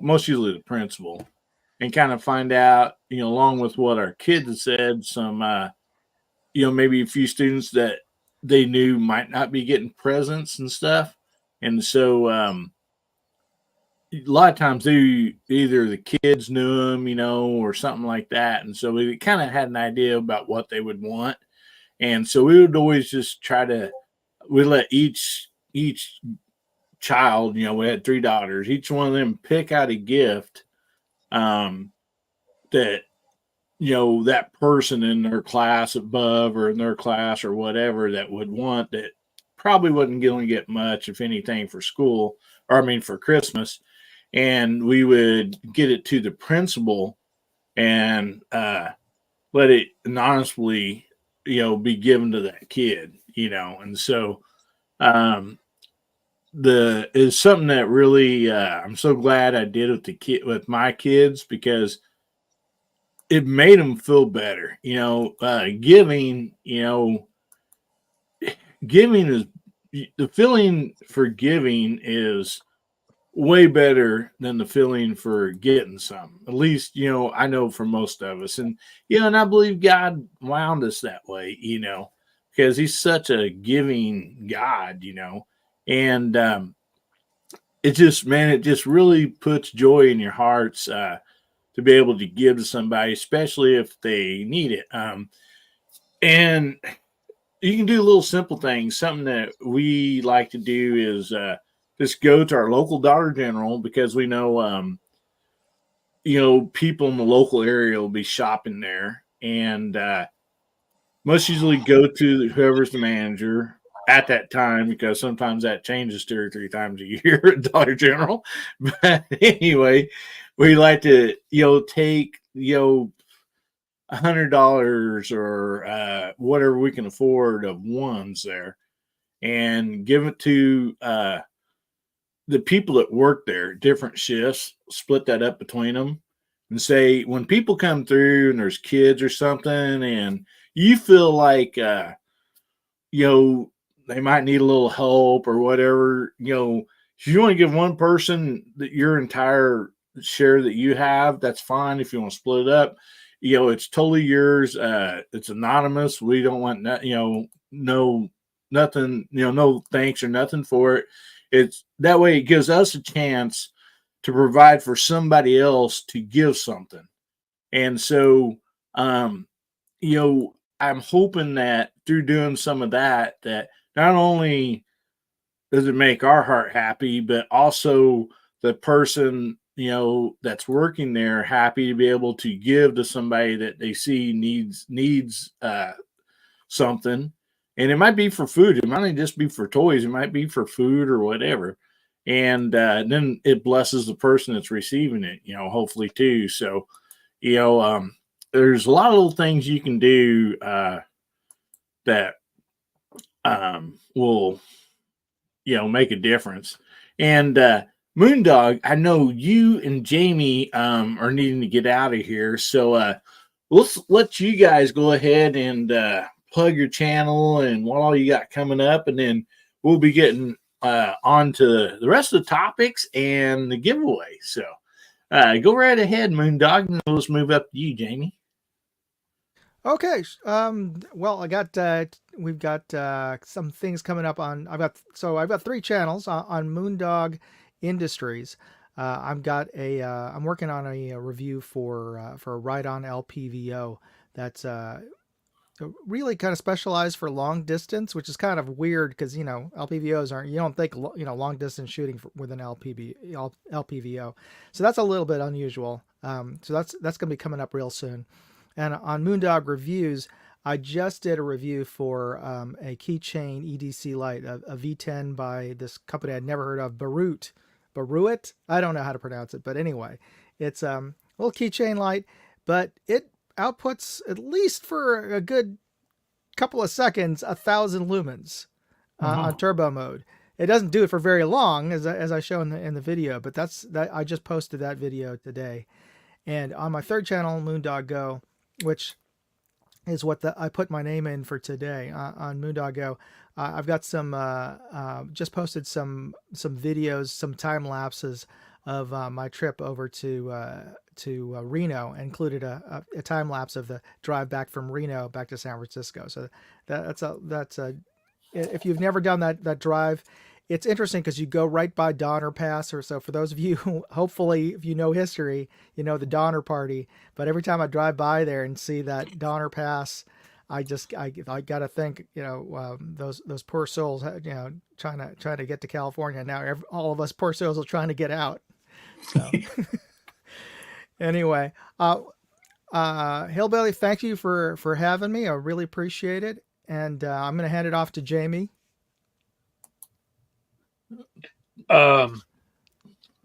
most usually the principal, and kind of find out, along with what our kids had said, some maybe a few students that they knew might not be getting presents and stuff. And so a lot of times either the kids knew them, or something like that. And so we kind of had an idea about what they would want. And so we would always just we let each child, we had 3 daughters, each one of them pick out a gift that that person in their class above or in their class or whatever that would want, that probably wasn't going to get much, if anything, for school, or I mean for Christmas. And we would get it to the principal and let it anonymously, be given to that kid, and so is something that really I'm so glad I did with my kids, because it made them feel better. Giving is the feeling for giving is way better than the feeling for getting some. At least, I know for most of us. And I believe God wound us that way, because he's such a giving God, and it just really puts joy in your hearts to be able to give to somebody, especially if they need it. And you can do little simple things. Something that we like to do is just go to our local Dollar General, because we know, people in the local area will be shopping there, and most usually go to whoever's the manager at that time, because sometimes that changes 2 or 3 times a year at Dollar General. But anyway, we like to, take, $100 or whatever we can afford of ones there, and give it to the people that work there, different shifts, split that up between them, and say, when people come through and there's kids or something, and you feel like, they might need a little help or whatever, if you want to give one person your entire share that you have, that's fine. If you want to split it up, it's totally yours. It's anonymous. We don't want no nothing, no thanks or nothing for it. It's that way it gives us a chance to provide for somebody else to give something. And so, I'm hoping that through doing some of that not only does it make our heart happy, but also the person, that's working there happy to be able to give to somebody that they see needs something. And it might be for food. It might not just be for toys. It might be for food or whatever. And then it blesses the person that's receiving it, hopefully too. So, there's a lot of little things you can do that will, make a difference. And Moondog, I know you and Jamie are needing to get out of here, so let's let you guys go ahead and plug your channel and what all you got coming up, and then we'll be getting on to the rest of the topics and the giveaway. So go right ahead, Moondog, and let's move up to you, Jamie. Okay. Well, we've got some things coming up on. I've got 3 channels on Moondog Industries. I'm working on a review for a ride-on LPVO that's really kind of specialized for long distance, which is kind of weird because LPVOs aren't. You don't think long distance shooting with an LPVO, so that's a little bit unusual. So that's going to be coming up real soon. And on Moondog Reviews, I just did a review for a keychain EDC light, a V10 by this company I'd never heard of, Baruit. I don't know how to pronounce it, but anyway, it's a little keychain light, but it outputs, at least for a good couple of seconds, 1,000 lumens on turbo mode. It doesn't do it for very long, as I show in the video, but I just posted that video today. And on my 3rd channel, Moondog Go, which is what I put my name in for today on Moondog Go. I've got just posted some videos, some time lapses of my trip over to Reno, included a time lapse of the drive back from Reno back to San Francisco. So that's if you've never done that drive, it's interesting because you go right by Donner Pass, or so. For those of you who, hopefully, if you know history, you know the Donner Party. But every time I drive by there and see that Donner Pass, I got to think, those poor souls, trying to get to California. Now all of us poor souls are trying to get out. So anyway, Hillbilly, thank you for having me. I really appreciate it. And I'm going to hand it off to Jamie.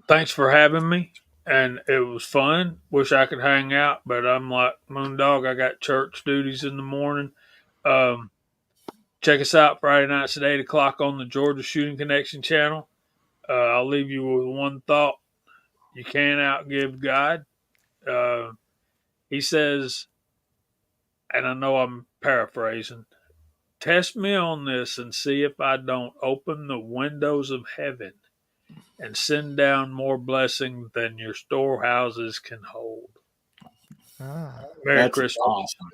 Thanks for having me, and it was fun. Wish I could hang out, but I'm like Moondog. I got church duties in the morning. Check us out Friday nights at 8 o'clock on the Georgia Shooting Connection channel. I'll leave you with one thought: you can't outgive God. He says, and I know I'm paraphrasing, test me on this and see if I don't open the windows of heaven and send down more blessing than your storehouses can hold. Merry Christmas. Awesome.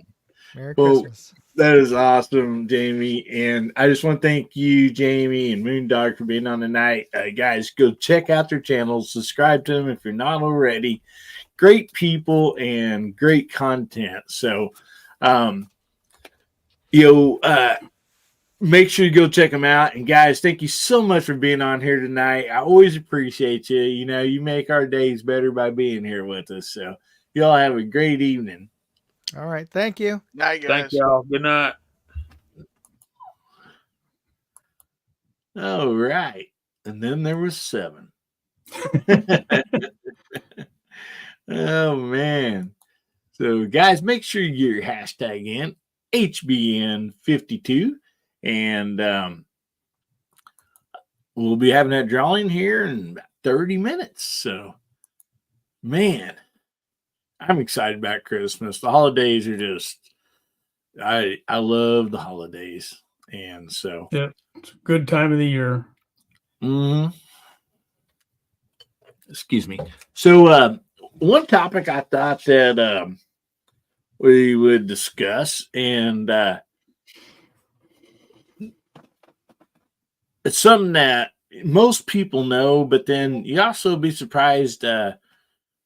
Merry Christmas. That is awesome, Jamie. And I just want to thank you, Jamie and Moondog, for being on tonight. Guys, go check out their channels. Subscribe to them if you're not already. Great people and great content. So, make sure you go check them out. And guys, thank you so much for being on here tonight. I always appreciate you. You make our days better by being here with us. So y'all have a great evening. All right. Thank you. Night, guys. Thank y'all. Good night. All right. And then there was 7. Oh, man. So guys, make sure you're hashtag in HBN52. And we'll be having that drawing here in about 30 minutes. So, man, I'm excited about Christmas. The holidays are just, I love the holidays. And so. Yeah, it's a good time of the year. Excuse me. So, one topic I thought that we would discuss, and it's something that most people know, but then you also be surprised.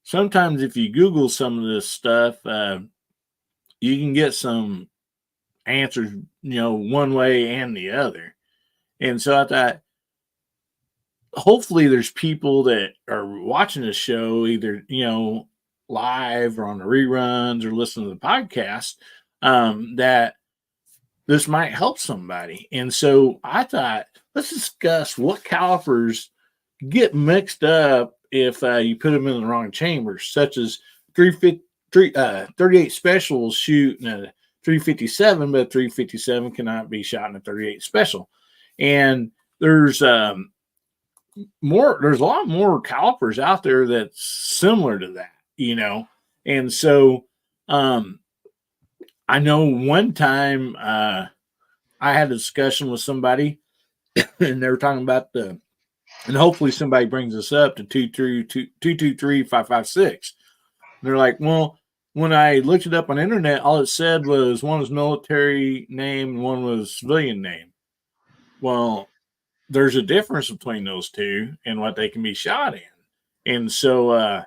Sometimes if you Google some of this stuff, you can get some answers, one way and the other. And so I thought, hopefully there's people that are watching this show, either, live or on the reruns or listen to the podcast, that this might help somebody. And so I thought, let's discuss what calipers get mixed up if you put them in the wrong chambers, such as 38 specials shooting a 357, but 357 cannot be shot in a 38 special. And there's there's a lot more calipers out there that's similar to that, And so I know one time I had a discussion with somebody and they were talking about and hopefully somebody brings this up to 223-556. They're like, well, when I looked it up on the internet, all it said was one was military name and one was civilian name. Well, there's a difference between those two and what they can be shot in. And so,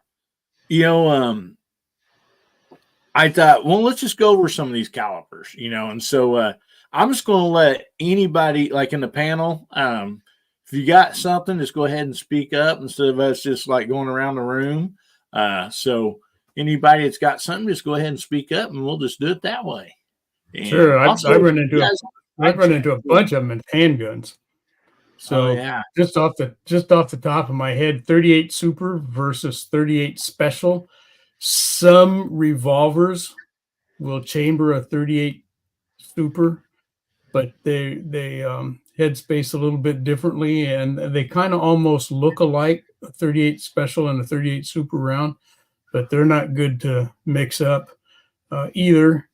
I thought, well, let's just go over some of these calipers, And so I'm just going to let anybody, like in the panel, if you got something, just go ahead and speak up instead of us just like going around the room. So anybody that's got something, just go ahead and speak up, and we'll just do it that way. And sure, also, I've run into a bunch of them in handguns. So just off the top of my head, 38 Super versus 38 Special. Some revolvers will chamber a 38 Super, but they headspace a little bit differently, and they kind of almost look alike, a 38 Special and a 38 Super round, but they're not good to mix up either.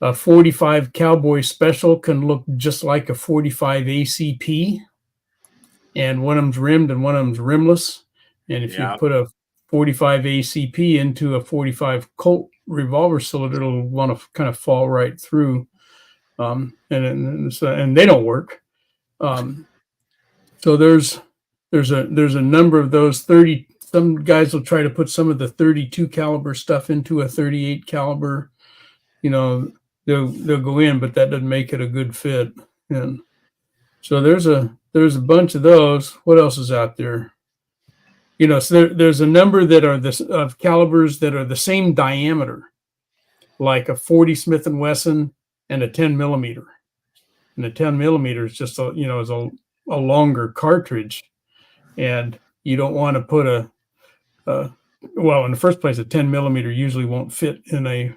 A 45 Cowboy Special can look just like a 45 ACP, and one of them's rimmed and one of them's rimless. And if you put a 45 ACP into a 45 Colt revolver cylinder, it'll want to kind of fall right through. And they don't work. So there's a number of those 30. Some guys will try to put some of the 32 caliber stuff into a 38 caliber. They'll go in, but that doesn't make it a good fit. And so there's a bunch of those. What else is out there? So there's a number that are of calibers that are the same diameter, like a 40 Smith & Wesson and a 10 millimeter. And the 10 millimeter is just is a longer cartridge, and you don't want to put well, in the first place, a 10 millimeter usually won't fit in a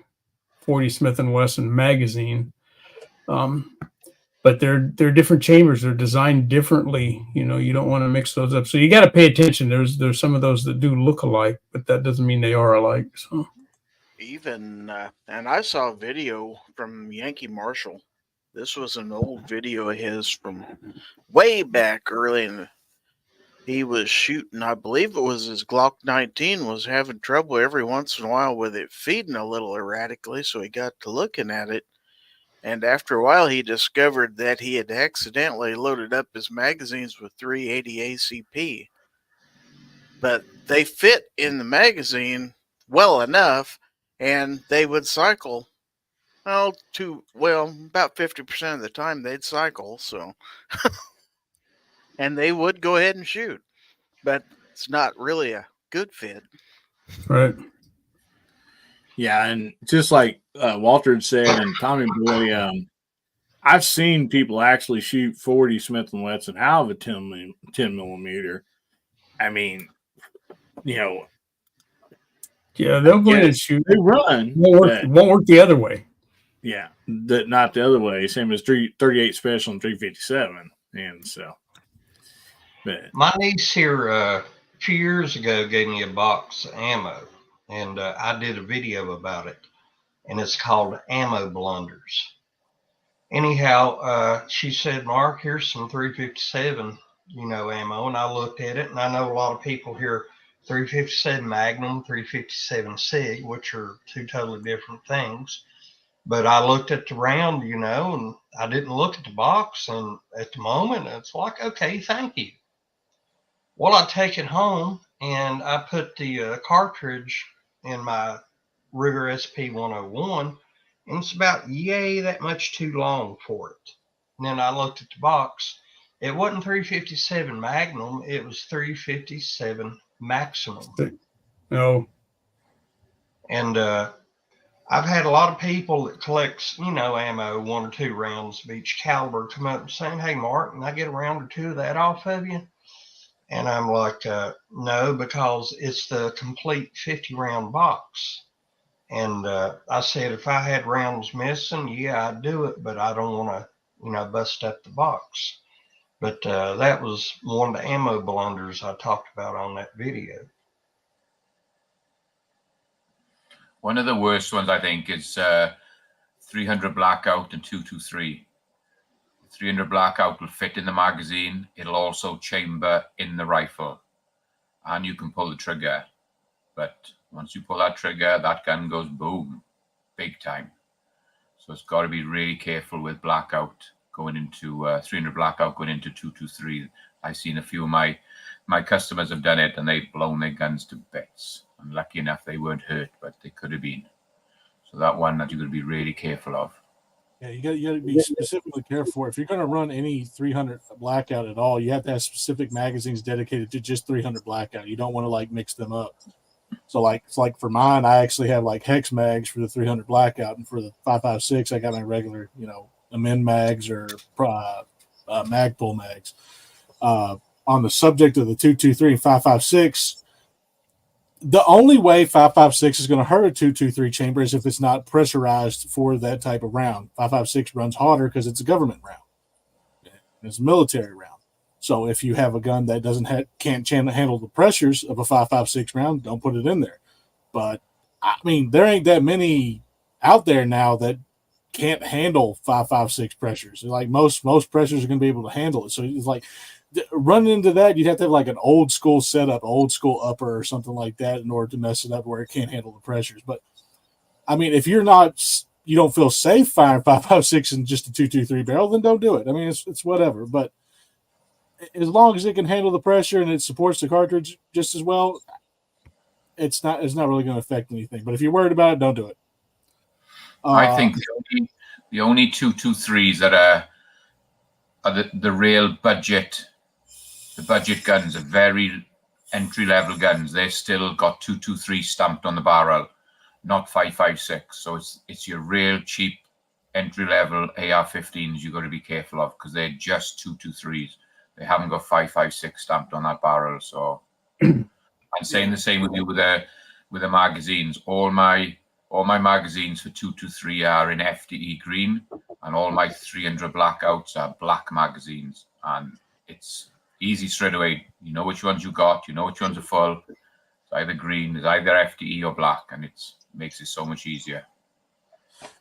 40 Smith & Wesson magazine. But they're different chambers. They're designed differently. You don't want to mix those up. So you got to pay attention. There's some of those that do look alike, but that doesn't mean they are alike. So even and I saw a video from Yankee Marshall. This was an old video of his from way back early, and he was shooting. I believe it was his Glock 19 was having trouble every once in a while with it feeding a little erratically. So he got to looking at it. And after a while, he discovered that he had accidentally loaded up his magazines with 380 ACP. But they fit in the magazine well enough, and they would cycle. About 50% of the time they'd cycle. So, and they would go ahead and shoot, but it's not really a good fit. Right. Yeah, and just like Walter had said, and Tommy Boy, I've seen people actually shoot 40 Smith & Wesson out of a 10 millimeter. I mean, yeah, they'll go in and shoot. They run. Won't work the other way. Yeah, not the other way. Same as 38 Special and 357. And so, but my niece here a few years ago gave me a box of ammo, and I did a video about it, and it's called Ammo Blunders. Anyhow, she said, Mark, here's some 357, ammo. And I looked at it, and I know a lot of people hear 357 Magnum, 357 SIG, which are two totally different things. But I looked at the round, and I didn't look at the box. And at the moment, it's like, okay, thank you. Well, I take it home, and I put the cartridge in my Ruger SP-101, and it's about that much too long for it. And then I looked at the box. It wasn't 357 Magnum. It was 357 Maximum. No. And I've had a lot of people that collects, ammo, 1 or 2 rounds of each caliber come up saying, hey, Mark, can I get a round or 2 of that off of you? And I'm like, no, because it's the complete 50 round box. And I said, if I had rounds missing, yeah, I'd do it, but I don't want to, bust up the box. But that was one of the ammo blunders I talked about on that video. One of the worst ones, I think, is 300 blackout and 223. 300 blackout will fit in the magazine. It'll also chamber in the rifle, and you can pull the trigger. But once you pull that trigger, that gun goes boom, big time. So it's got to be really careful with blackout going into 300 blackout going into 223. I've seen a few of my customers have done it, and they've blown their guns to bits. And lucky enough, they weren't hurt, but they could have been. So that one that you're going to be really careful of. Yeah, you got to be specifically careful for it. If you're going to run any 300 blackout at all, you have to have specific magazines dedicated to just 300 blackout. You don't want to like mix them up. So it's like for mine, I actually have like hex mags for the 300 blackout, and for the 5.56, I got my regular, amend mags or mag pull mags. On the subject of the 223 and 5.56, the only way 5.56 is going to hurt a 223 chamber is if it's not pressurized for that type of round. 5.56 runs hotter because it's a government round. It's a military round. So if you have a gun that can't handle the pressures of a 5.56 round, don't put it in there. But I mean, there ain't that many out there now that can't handle 5.56 pressures. Like most pressures are going to be able to handle it. So it's like running into that, you'd have to have like an old school setup, old school upper or something like that in order to mess it up where it can't handle the pressures. But I mean, if you don't feel safe firing 5.56 in just a 223 barrel, then don't do it. I mean, it's whatever. But as long as it can handle the pressure and it supports the cartridge just as well, it's not really going to affect anything. But if you're worried about it, don't do it. I think the only 223s that are the real budget. The budget guns are very entry-level guns. They've still got 223 stamped on the barrel, not 5.56. So it's your real cheap entry-level AR-15s you got to be careful of, because they're just 223s. They haven't got 5.56 stamped on that barrel. So I'm saying the same with you with the magazines. All my magazines for 223 are in FDE green, and all my 300 blackouts are black magazines, and it's easy straight away. You know which ones you got. You know which ones are full. It's either green, it's either FDE or black, and it makes it so much easier.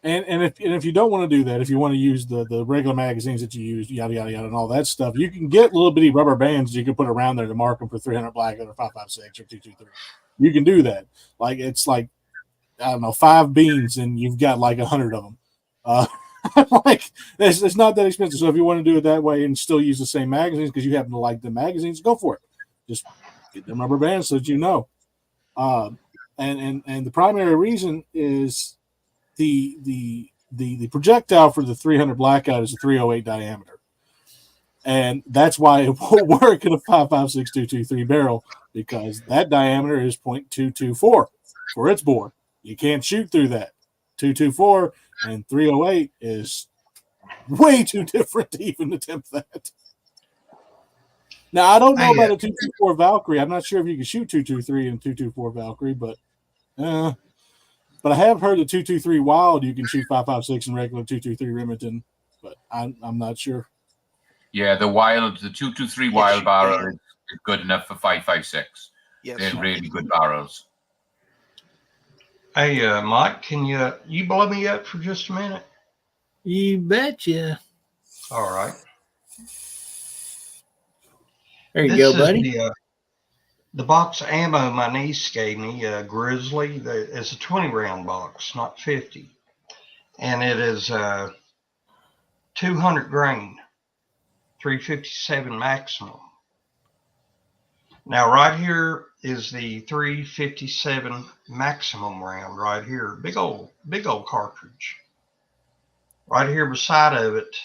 And if you don't want to do that, if you want to use the regular magazines that you use, yada yada yada, and all that stuff, you can get little bitty rubber bands you can put around there to mark them for 300 blackout or 5.56 or 223. You can do that. Like it's like, I don't know, 5 beans and you've got like 100 of them. Like it's not that expensive. So if you want to do it that way and still use the same magazines because you happen to like the magazines, go for it. Just get them rubber bands so that you know. And the primary reason is the projectile for the 300 blackout is a 308 diameter, and that's why it won't work in a 5.56 223 barrel, because that diameter is 0.224 for its bore. You can't shoot through that. 224 and 308 is way too different to even attempt that. Now, I don't know about a 224 Valkyrie. I'm not sure if you can shoot 223 and 224 Valkyrie, but I have heard the 223 Wild you can shoot 5.56 and regular 223 Remington, but I'm not sure. Yeah, the 223 Wild barrel is good enough for 5.56. Yes. They're really good barrels. Hey, Mike, can you blow me up for just a minute? You betcha. All right. There you go, buddy. The box of ammo my niece gave me, Grizzly. It's a 20-round box, not 50. And it is 200 grain, 357 maximum. Now, right here is the 357 maximum round right here. Big old cartridge. Right here beside of it,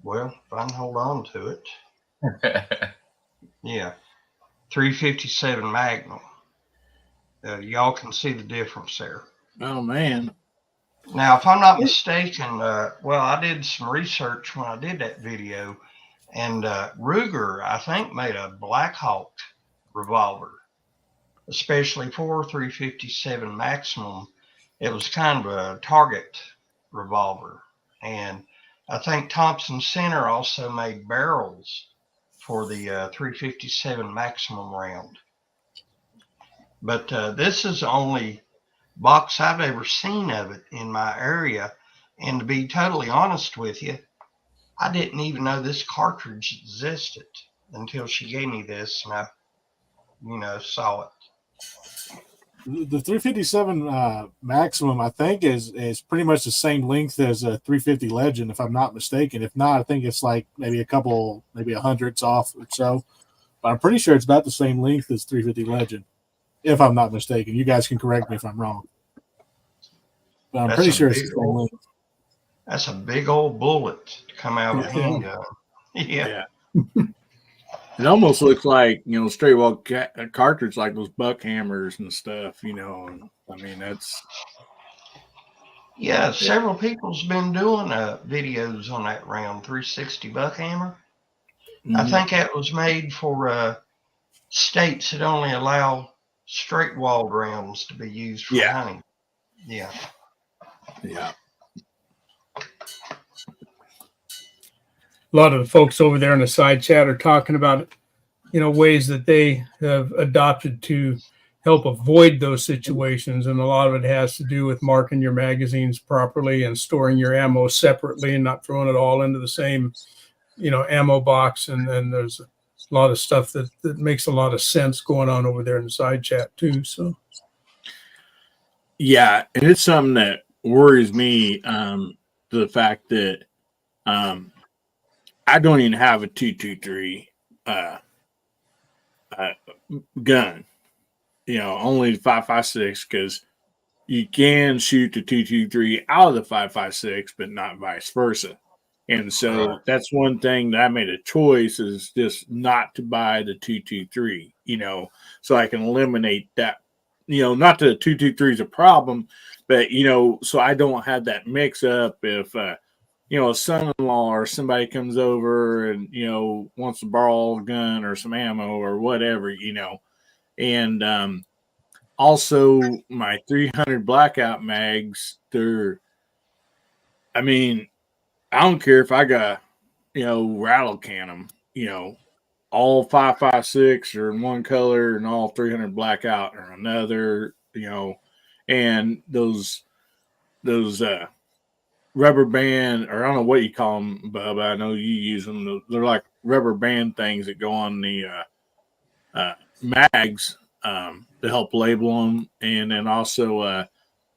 well, if I can hold on to it. Yeah, 357 Magnum. Y'all can see the difference there. Oh, man. Now, if I'm not mistaken, I did some research when I did that video, and Ruger, I think, made a Black Hawk revolver. especially for 357 maximum. It was kind of a target revolver. And I think Thompson Center also made barrels for the 357 maximum round. But this is the only box I've ever seen of it in my area. And to be totally honest with you, I didn't even know this cartridge existed until she gave me this and I, saw it. The 357 maximum, I think, is pretty much the same length as a 350 Legend, if I'm not mistaken. If not, I think it's like maybe maybe 100s off or so. But I'm pretty sure it's about the same length as 350 Legend, if I'm not mistaken. You guys can correct me if I'm wrong. But I'm pretty sure it's the same length. That's a big old bullet to come out of a handgun. Yeah. It almost looks like, straight wall cartridge, like those buck hammers and stuff, And, I mean, that's. Yeah, several people's been doing videos on that round, 360 buck hammer. Mm-hmm. I think that was made for states that only allow straight walled rounds to be used for hunting. Yeah. Yeah. A lot of the folks over there in the side chat are talking about, ways that they have adopted to help avoid those situations. And a lot of it has to do with marking your magazines properly and storing your ammo separately and not throwing it all into the same, ammo box. And then there's a lot of stuff that makes a lot of sense going on over there in the side chat too. So. Yeah. And it's something that worries me, the fact that, I don't even have a 223 gun, only 5.56, because you can shoot the 223 out of the 5.56, but not vice versa. And so that's one thing that I made a choice, is just not to buy the 223, so I can eliminate that. Not that the 223 is a problem, but so I don't have that mix up if a son-in-law or somebody comes over and, wants to borrow a gun or some ammo or whatever, and also my 300 blackout mags, I don't care if I got, rattle can them, all 5.56 or in one color and all 300 blackout or another, and those rubber band, or I don't know what you call them, Bub. I know you use them. They're like rubber band things that go on the mags to help label them. And then also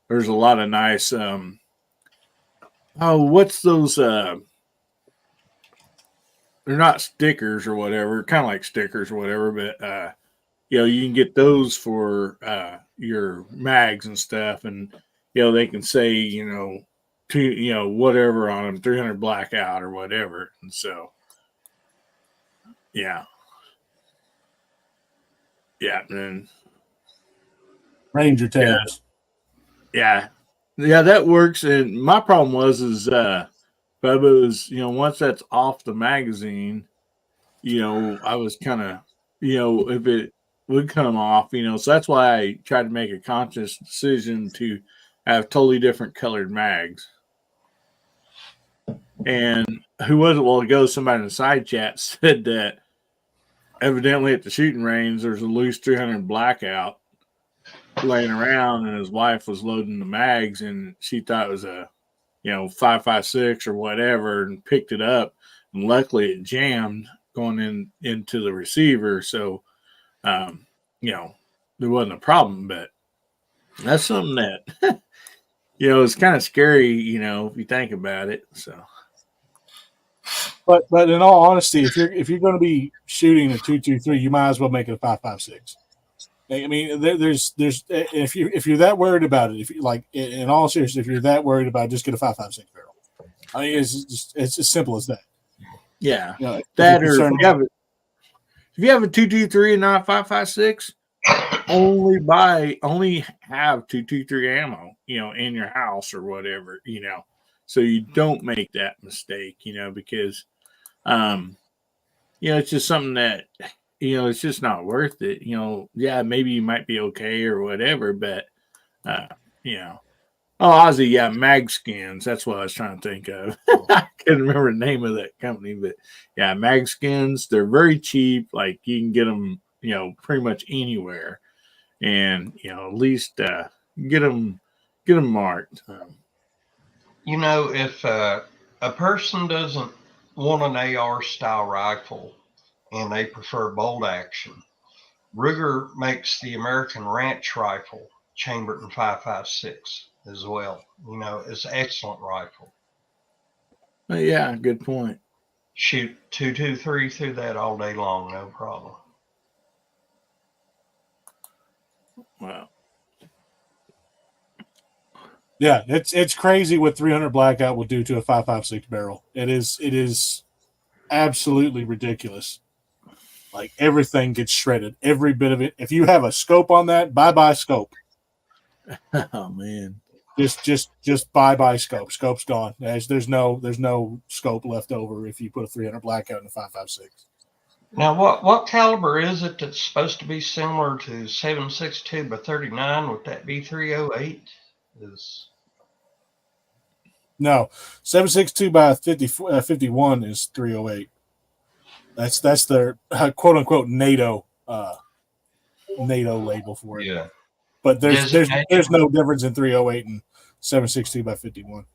there's a lot of nice what's those they're not stickers or whatever, kind of like stickers or whatever, but you can get those for your mags and stuff, and they can say whatever on them, 300 blackout or whatever. And so, yeah. And Ranger tabs. Yeah, that works. And my problem is Bubba, is, once that's off the magazine, I was kind of, if it would come off, so that's why I tried to make a conscious decision to have totally different colored mags. And who was it a while ago? Somebody in the side chat said that evidently at the shooting range, there's a loose 300 blackout laying around, and his wife was loading the mags, and she thought it was a, 5.56 or whatever, and picked it up. And luckily it jammed going into the receiver. So, there wasn't a problem, but that's something that, it's kind of scary, if you think about it. So. But in all honesty, if you're going to be shooting a 223, you might as well make it a 5.56. I mean, there's if you're that worried about it, if you like, in all seriousness, if you're that worried about it, just get a 5.56 barrel. I mean, it's as simple as that. Yeah, that, or if you have a 223 and not 5.56, only have 223 ammo, in your house or whatever, so you don't make that mistake, because, it's just something that, it's just not worth it. Yeah, maybe you might be okay or whatever, but uh, you know. Oh, Ozzy, yeah, Mag Skins. That's what I was trying to think of. I couldn't remember the name of that company, but yeah, Mag Skins. They're very cheap. Like you can get them, pretty much anywhere, and at least get them marked. If a person doesn't want an AR style rifle and they prefer bolt action, Ruger makes the American Ranch rifle, chambered in 5.56 as well. It's an excellent rifle. Yeah, good point. Shoot 223 through that all day long, no problem. Wow. Yeah, it's crazy what 300 blackout will do to a 5.56 barrel. It is absolutely ridiculous. Like everything gets shredded, every bit of it. If you have a scope on that, bye scope. Oh man, just bye scope. Scope's gone. There's no scope left over if you put a 300 blackout in a 5.56. Now, what caliber is it that's supposed to be similar to 7.62 by 39? Would that be 308? No, 7.62 by 51 is 308. That's their quote unquote NATO label for it. Yeah. But there's no difference in 308 and 7.62 by 51.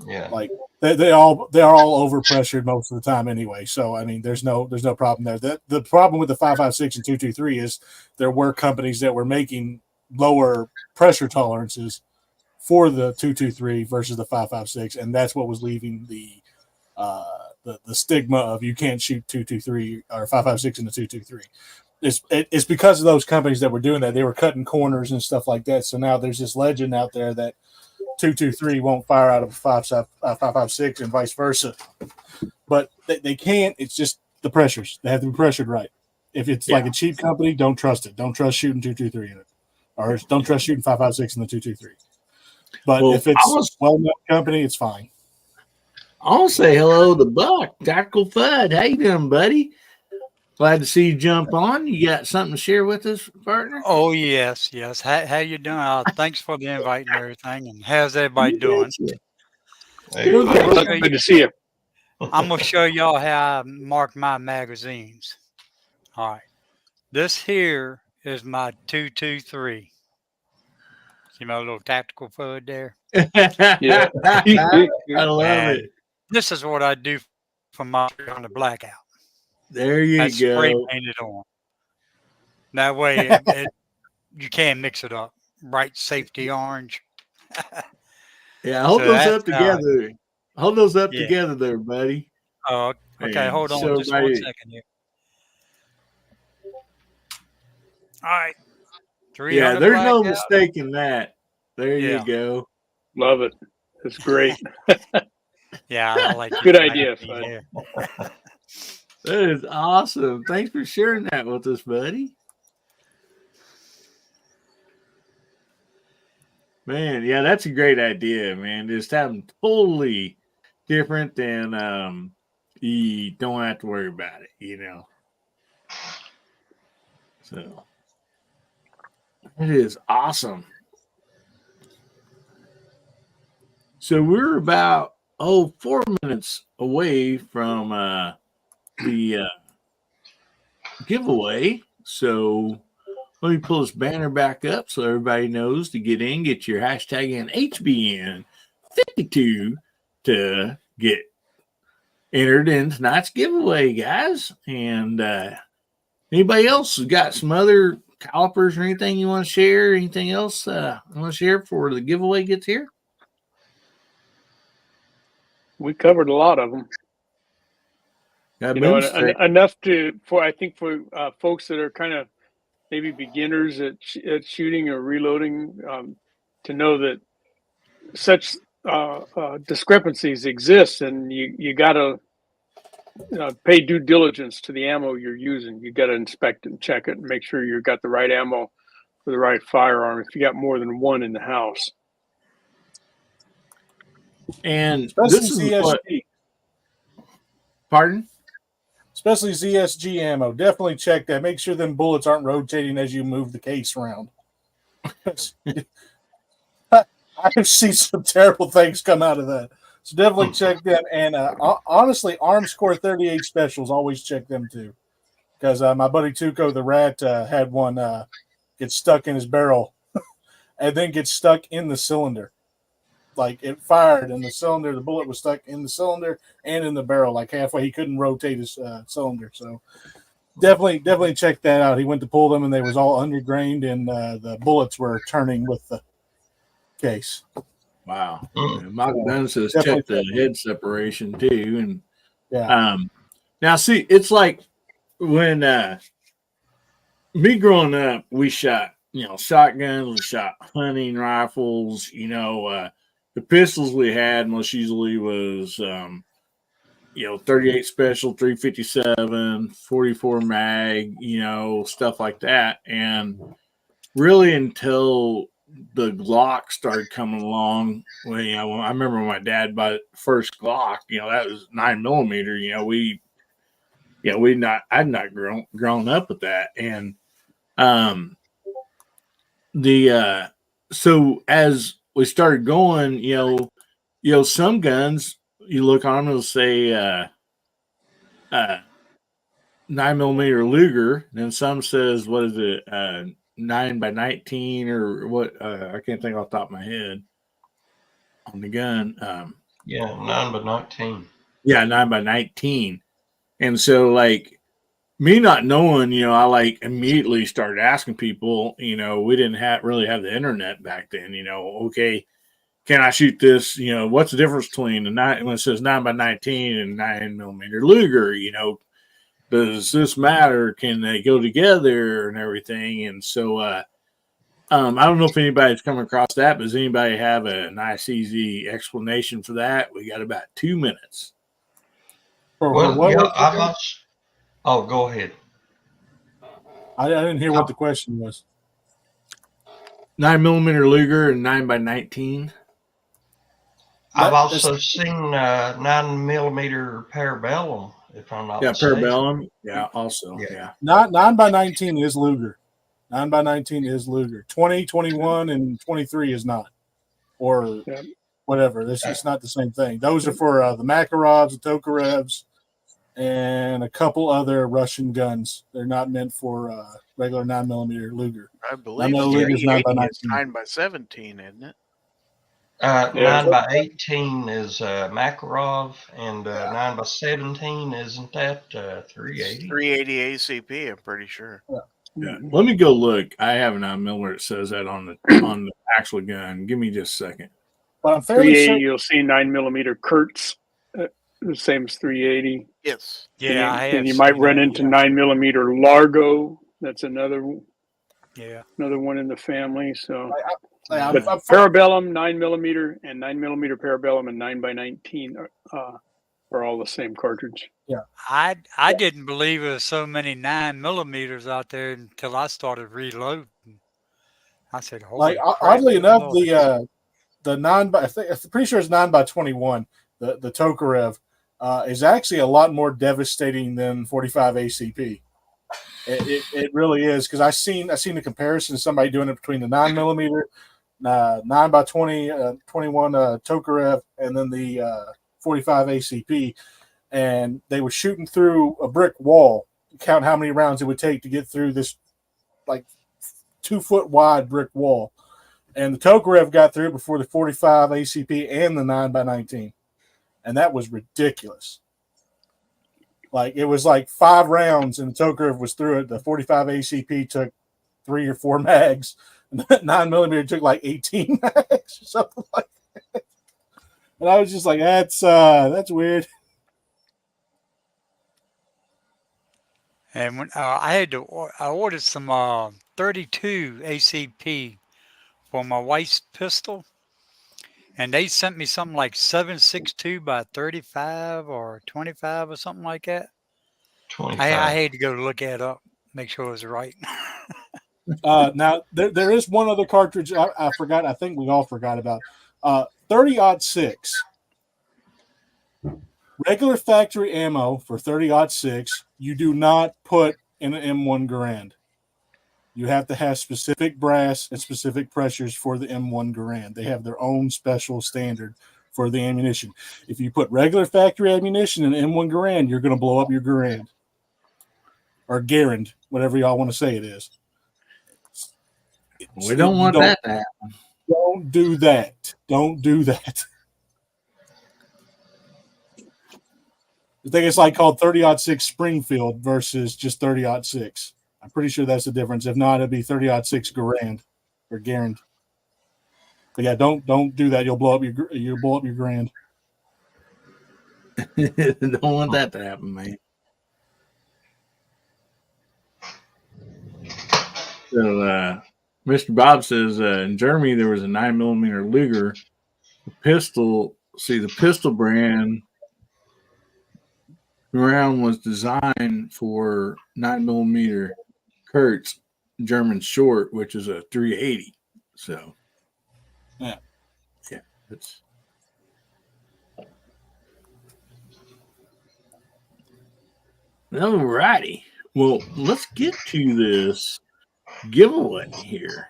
Yeah. Like they're all over pressured most of the time anyway. So I mean, there's no problem there. The problem with the 5.56 and 223 is there were companies that were making lower pressure tolerances for the 223 versus the 5.56, and that's what was leaving the stigma of you can't shoot 223 or 5.56 in the 223. It's because of those companies that were doing that. They were cutting corners and stuff like that. So now there's this legend out there that 223 won't fire out of a 5.56 and vice versa. But they can't. It's just the pressures. They have to be pressured right. If it's like a cheap company, don't trust it. Don't trust shooting 223 in it, or don't trust shooting 5.56 in the 223. But if it's a well-known company, it's fine. I'll say hello to Buck, Tactical Fud. How you doing, buddy? Glad to see you jump on. You got something to share with us, partner? Oh, yes. How you doing? Thanks for the invite and everything. And how's everybody doing? Hey, good to see you. I'm going to show y'all how I mark my magazines. All right. This here is my 223. See my little tactical Fud there? Yeah. I love it. This is what I do for my on the blackout. There you That's go. spray painted on. That way you can't mix it up. Bright safety orange. Yeah, hold those up together. Hold those up together there, buddy. Oh, okay. Man, hold on just 1 second here. All right. Yeah, there's no mistaking that. There you go. Love it. It's great. Yeah, I like good idea, Fud. That is awesome. Thanks for sharing that with us, buddy. Man, yeah, that's a great idea, man. Just have them totally different and you don't have to worry about it, So it is awesome. So we're about 4 minutes away from the giveaway. So let me pull this banner back up so everybody knows to get in. Get your hashtag in HBN52 to get entered in tonight's giveaway, guys. And anybody else got some other calipers or anything you want to share? Anything else you want to share before the giveaway gets here? We covered a lot of them. Enough for folks that are kind of maybe beginners at shooting or reloading to know that such discrepancies exist, and you got to pay due diligence to the ammo you're using. You got to inspect and check it and make sure you've got the right ammo for the right firearm if you got more than one in the house. And especially this is CSG. what. Pardon? especially ZSG ammo. Definitely check that. Make sure them bullets aren't rotating as you move the case around. I've seen some terrible things come out of that. So definitely check them. And honestly, Arms Core 38 specials, always check them too. Because my buddy Tuco the Rat had one get stuck in his barrel and then get stuck in the cylinder. Like it fired in the cylinder. The bullet was stuck in the cylinder and in the barrel. Like halfway, he couldn't rotate his cylinder. So definitely check that out. He went to pull them and they was all undergrained and the bullets were turning with the case. Wow. Michael Dunn says Definitely check the head separation too. And Yeah. Now see, it's like when me growing up, we shot, shotguns, we shot hunting rifles, the pistols we had most usually was 38 special, 357, 44 mag, stuff like that. And really until the Glock started coming along, I remember when my dad bought the first Glock, that was 9mm, I'd not grown up with that. And so as we started going, some guns you look on them, it'll say 9mm Luger, and some says, what is it, 9x19 or what? I can't think off the top of my head on the gun. 9x19. Yeah, 9x19. And so, like, me not knowing, I like immediately started asking people, we didn't really have the internet back then, okay, can I shoot this? What's the difference between when it says 9x19 and 9mm Luger, does this matter? Can they go together and everything? And so, I don't know if anybody's come across that, but does anybody have a nice, easy explanation for that? We got about 2 minutes. Oh, go ahead. I didn't hear what the question was. 9mm Luger and 9x19. I've also seen 9mm Parabellum, if I'm not mistaken. Parabellum. Yeah, also. Yeah. 9x19 is Luger. 9x19 is Luger. 20, 21, and 23 is not. Or whatever. It's not the same thing. Those are for the Makarovs, the Tokarevs, and a couple other Russian guns. They're not meant for regular 9mm Luger. I believe Luger's 9x19. 9x17, isn't it? 9x18 is Makarov, and 9x17 isn't that 380? 380 ACP, I'm pretty sure. Yeah. Let me go look. I have an 9mm that says that on the actual gun. Give me just a second. But I'm fairly 380, certain you'll see 9mm Kurtz, the same as 380. Yes. Yeah, and you might run into 9mm Largo. That's another one in the family. So, but Parabellum, 9mm, and 9mm Parabellum, and 9x19 are all the same cartridge. Yeah, I didn't believe there was so many 9mm out there until I started reloading. I said, "Holy crap, oddly enough, Lord." the 9 by I'm pretty sure it's 9x21. The Tokarev is actually a lot more devastating than 45 ACP. It really is, because I seen the comparison of somebody doing it between the 9mm 9x20 21 Tokarev and then the 45 ACP, and they were shooting through a brick wall. Count how many rounds it would take to get through this like 2 foot wide brick wall, and the Tokarev got through before the 45 ACP and the 9x19, and that was ridiculous. Like it was like 5 rounds and the Tokarev was through it. The 45 ACP took 3 or 4 mags, and the 9mm took like 18 mags or something like that. And I was just like, that's weird. And when I ordered some 32 ACP for my wife's pistol, and they sent me something like 7.62 by 35 or 25 or something like that. 25. I had to go look that up, make sure it was right. Now there is one other cartridge I forgot. I think we all forgot about. 30-06 regular factory ammo for 30-06, you do not put in an M1 Garand. You have to have specific brass and specific pressures for the M1 Garand. They have their own special standard for the ammunition. If you put regular factory ammunition in an M1 Garand, you're going to blow up your Garand. Or Garand, whatever y'all want to say it is. We don't want that to happen. Don't do that. Don't do that. I think it's like called 30-06 Springfield versus just 30-06. I'm pretty sure that's the difference. If not, it'd be 30-06 Garand or Garand. But yeah, don't do that. You'll blow up your Garand. Don't want that to happen, man. So Mr. Bob says in Germany there was a 9mm Luger pistol. See, the pistol brand round was designed for 9mm Kurtz German short, which is a 380. So yeah, it's alrighty. Well, let's get to this giveaway here,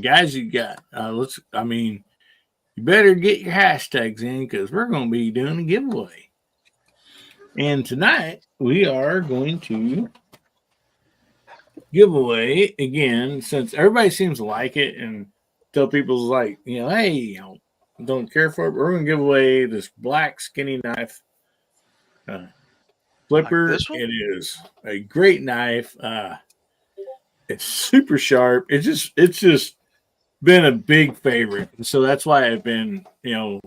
guys. You got you better get your hashtags in because we're going to be doing a giveaway. And tonight we are going to give away again, since everybody seems to like it and tell people like, hey, don't care for it. We're going to give away this black skinny knife flipper. Like this one? It is a great knife. It's super sharp. It's just been a big favorite. So that's why I've been, look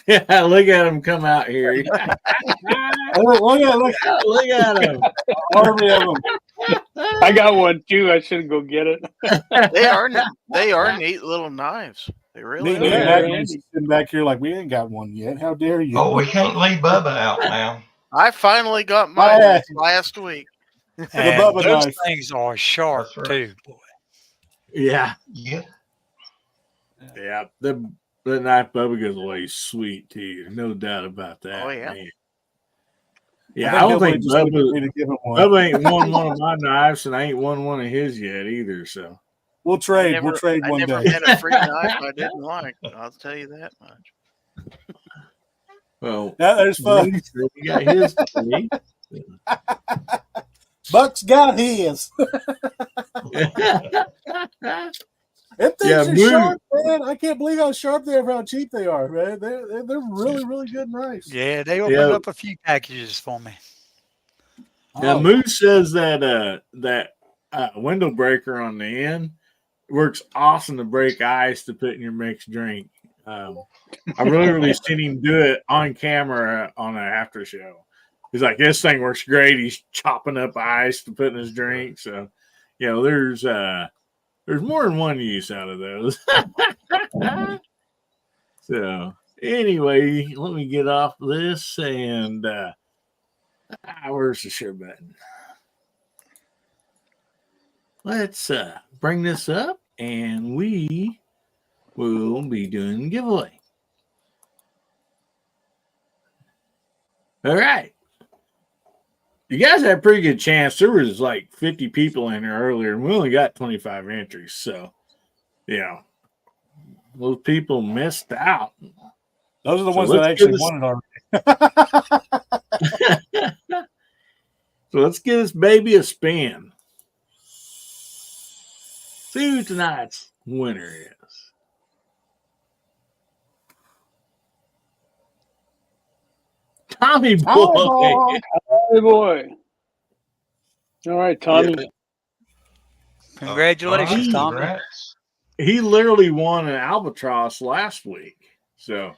at him come out here. Look at him. Army of them. I got one too. I should go get it. They are neat little knives. They really Me and are. Matt sitting back here like we ain't got one yet. How dare you? Oh, we can't leave Bubba out now. I finally got mine last week. And Bubba those knife. things are sharp too, boy. Yeah. Yeah. Yeah. The knife Bubba gives away is sweet too. No doubt about that. Oh, yeah. Man. Yeah, I don't think Bubba ain't won one of my knives, and I ain't won one of his yet either. So we'll trade one day. I never had a free knife I didn't like. I'll tell you that much. Well, there's fun. You got his. Buck's got his. Them things are sharp, man. I can't believe how sharp they are, how cheap they are, man. They're really, really good knives. Yeah, they opened up a few packages for me. Now, Moose says that that window breaker on the end works awesome to break ice to put in your mixed drink. I really seen him do it on camera on an after show. He's like, this thing works great. He's chopping up ice to put in his drink. So, there's more than one use out of those. So, anyway, let me get off this and where's the share button? Let's bring this up and we will be doing a giveaway. All right. You guys had a pretty good chance. There was like 50 people in here earlier, and we only got 25 entries. So, those people missed out. Those are the ones that actually won it already. So let's give this baby a spin. See who tonight's winner is. Tommy boy. Tommy boy. All right, Tommy. Yeah. Congratulations, Tommy. Congrats. He literally won an albatross last week. So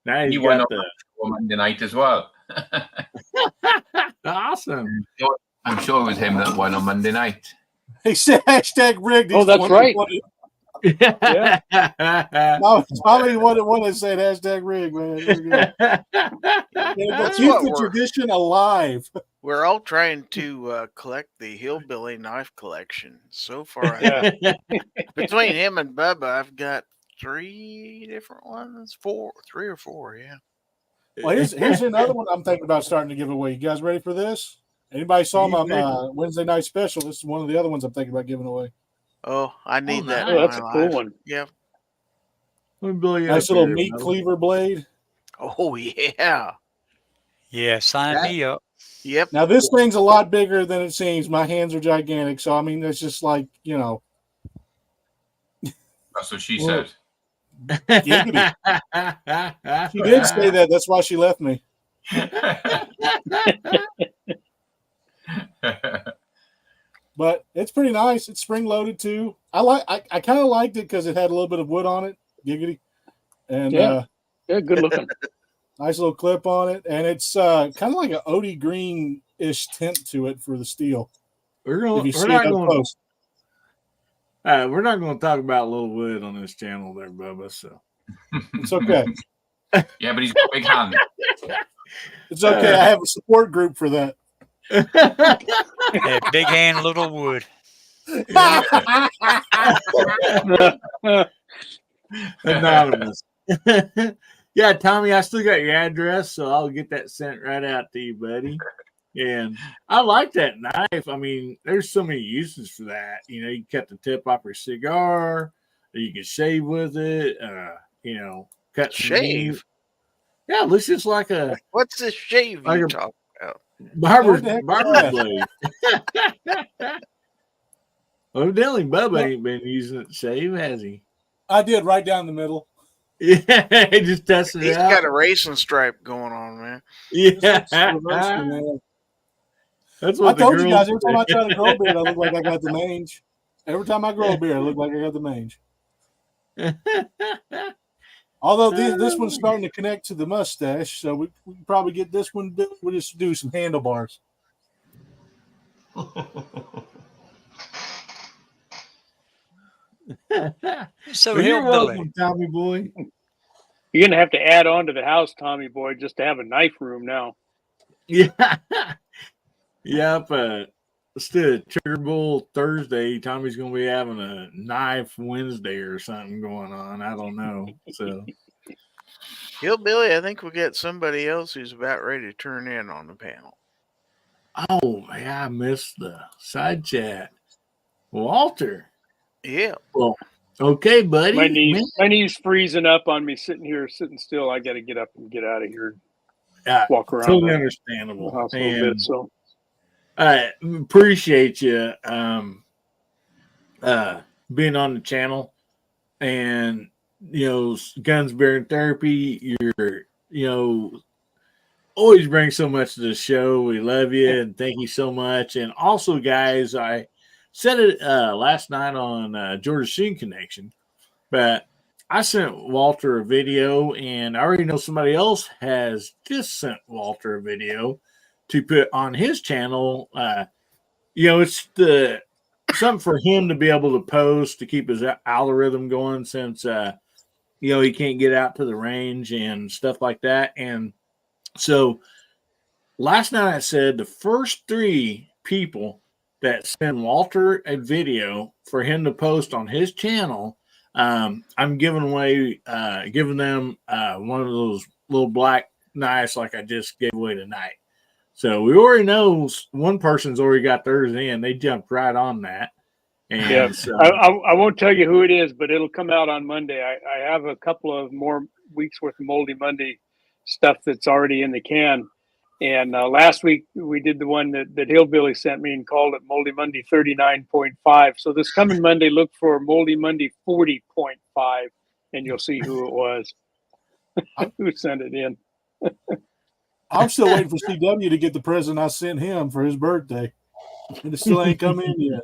now he won got on Monday night as well. Awesome. I'm sure it was him that won on Monday night. He said hashtag rigged. Oh, that's right. Yeah. Tommy one that said hashtag rigged, man. Keep the tradition alive. We're all trying to collect the Hillbilly knife collection. So far, between him and Bubba, I've got 3 different ones. 3 or 4, yeah. Well, here's another one I'm thinking about starting to give away. You guys ready for this? Anybody saw my Wednesday night special? This is one of the other ones I'm thinking about giving away. Oh, I need that. Oh, in that's my a cool life. one. Yep. Let me blow you Nice up little here, meat brother. cleaver blade. Oh yeah. Yeah, sign me up. Yep. Now this thing's a lot bigger than it seems. My hands are gigantic, so I mean, it's just like, you know. That's what she said. Giggity. She did say that. That's why she left me. But it's pretty nice. It's spring loaded too. I kind of liked it because it had a little bit of wood on it. Giggity. And Yeah, good looking. nice little clip on it. And it's kind of like an Odie Green-ish tint to it for the steel. If you see it up close. We're not going to talk about little wood on this channel there, Bubba. So it's okay. Yeah, but he's got big hands. It's okay. I have a support group for that. Yeah, big hand, little wood. Anonymous. Yeah, Tommy, I still got your address, so I'll get that sent right out to you, buddy. And I like that knife. I mean, there's so many uses for that. You know, you can cut the tip off your cigar, or you can shave with it. You know, cut some meat. Shave. Yeah, it looks just like a What's this shave like you a talking about? barber's What the heck is barber that? blade. Well, evidently, Bubba ain't been using it to shave, has he? I did right down the middle. Yeah, he just tested He's it out. got a racing stripe going on, man. Yeah, Reverse me, man. that's I what the told you guys, girls every time I try to grow a beard, I look like I got the mange. Every time I grow a beard, I look like I got the mange. Although this one's starting to connect to the mustache, so we can probably get this one. We'll just do some handlebars. So Well, you're hillbilly. welcome, Tommy boy. You're gonna have to add on to the house, Tommy boy, just to have a knife room now. Yeah. Yep. Instead of Trigger Bull Thursday, Tommy's going to be having a knife Wednesday or something going on. I don't know. So, Hillbilly, I think we got somebody else who's about ready to turn in on the panel. oh, yeah, I missed the side chat. Walter. Yeah. Well, okay, buddy. My knees freezing up on me sitting still. I got to get up and get out of here. Walk around Totally the understandable. house a little bit. So I appreciate you being on the channel, and you know, Guns, Beer, and Therapy. You're always bring so much to the show. We love you and thank you so much. And also, guys, I said it last night on Georgia Sheen Connection, but I sent Walter a video, and I already know somebody else has just sent Walter a video to put on his channel. It's something for him to be able to post to keep his algorithm going, since he can't get out to the range and stuff like that. And so last night I said the first 3 people that send Walter a video for him to post on his channel, I'm giving them one of those little black knives like I just gave away tonight. So we already know one person's already got theirs in. They jumped right on that. And yeah, so, I won't tell you who it is, but it'll come out on Monday. I have a couple of more weeks worth of Moldy Monday stuff that's already in the can. And last week we did the one that Hillbilly sent me and called it Moldy Monday 39.5. So this coming Monday, look for Moldy Monday 40.5, and you'll see who it was who sent it in. I'm still waiting for CW to get the present I sent him for his birthday. And it still ain't come in yet.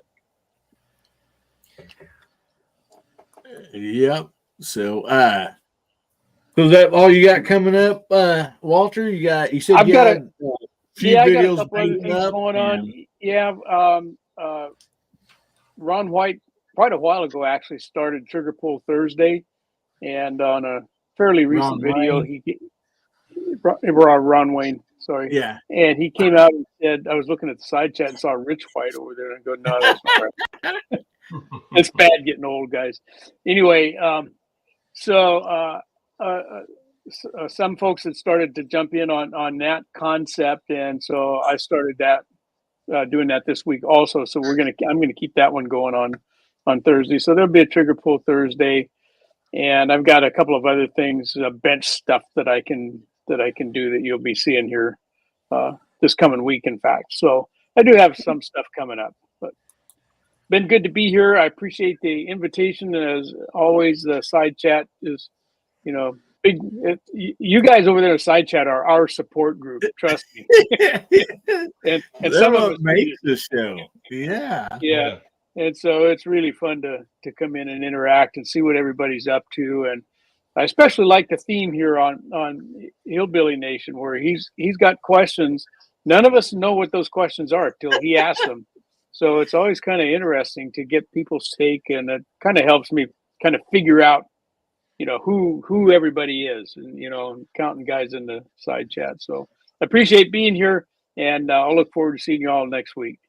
Yep. So, is that all you got coming up, Walter? You said I've you got had a few I got a videos couple other made things up going and- on. Yeah, Ron White quite a while ago actually started Trigger Pull Thursday, and on a fairly recent video, Ron Wayne, sorry, Yeah. and he came out and said, I was looking at the side chat and saw Rich White over there, and I go, no, that's crap. It's bad getting old, guys. Anyway, so some folks had started to jump in on that concept, and so I started doing that this week also. So I'm gonna keep that one going on Thursday. So there'll be a trigger pull Thursday, and I've got a couple of other things, bench stuff that I can do that you'll be seeing here this coming week. In fact, so I do have some stuff coming up, but been good to be here. I appreciate the invitation. As always, the side chat is, big. You guys over there, side chat, are our support group. Trust me. and That's some of what us makes the show. Yeah. yeah. And so it's really fun to come in and interact and see what everybody's up to. And I especially like the theme here on Hillbilly Nation, where he's got questions. None of us know what those questions are till he asks them. So it's always kind of interesting to get people's take, and it kind of helps me kind of figure out, who everybody is, and counting guys in the side chat. So I appreciate being here, and I'll look forward to seeing you all next week.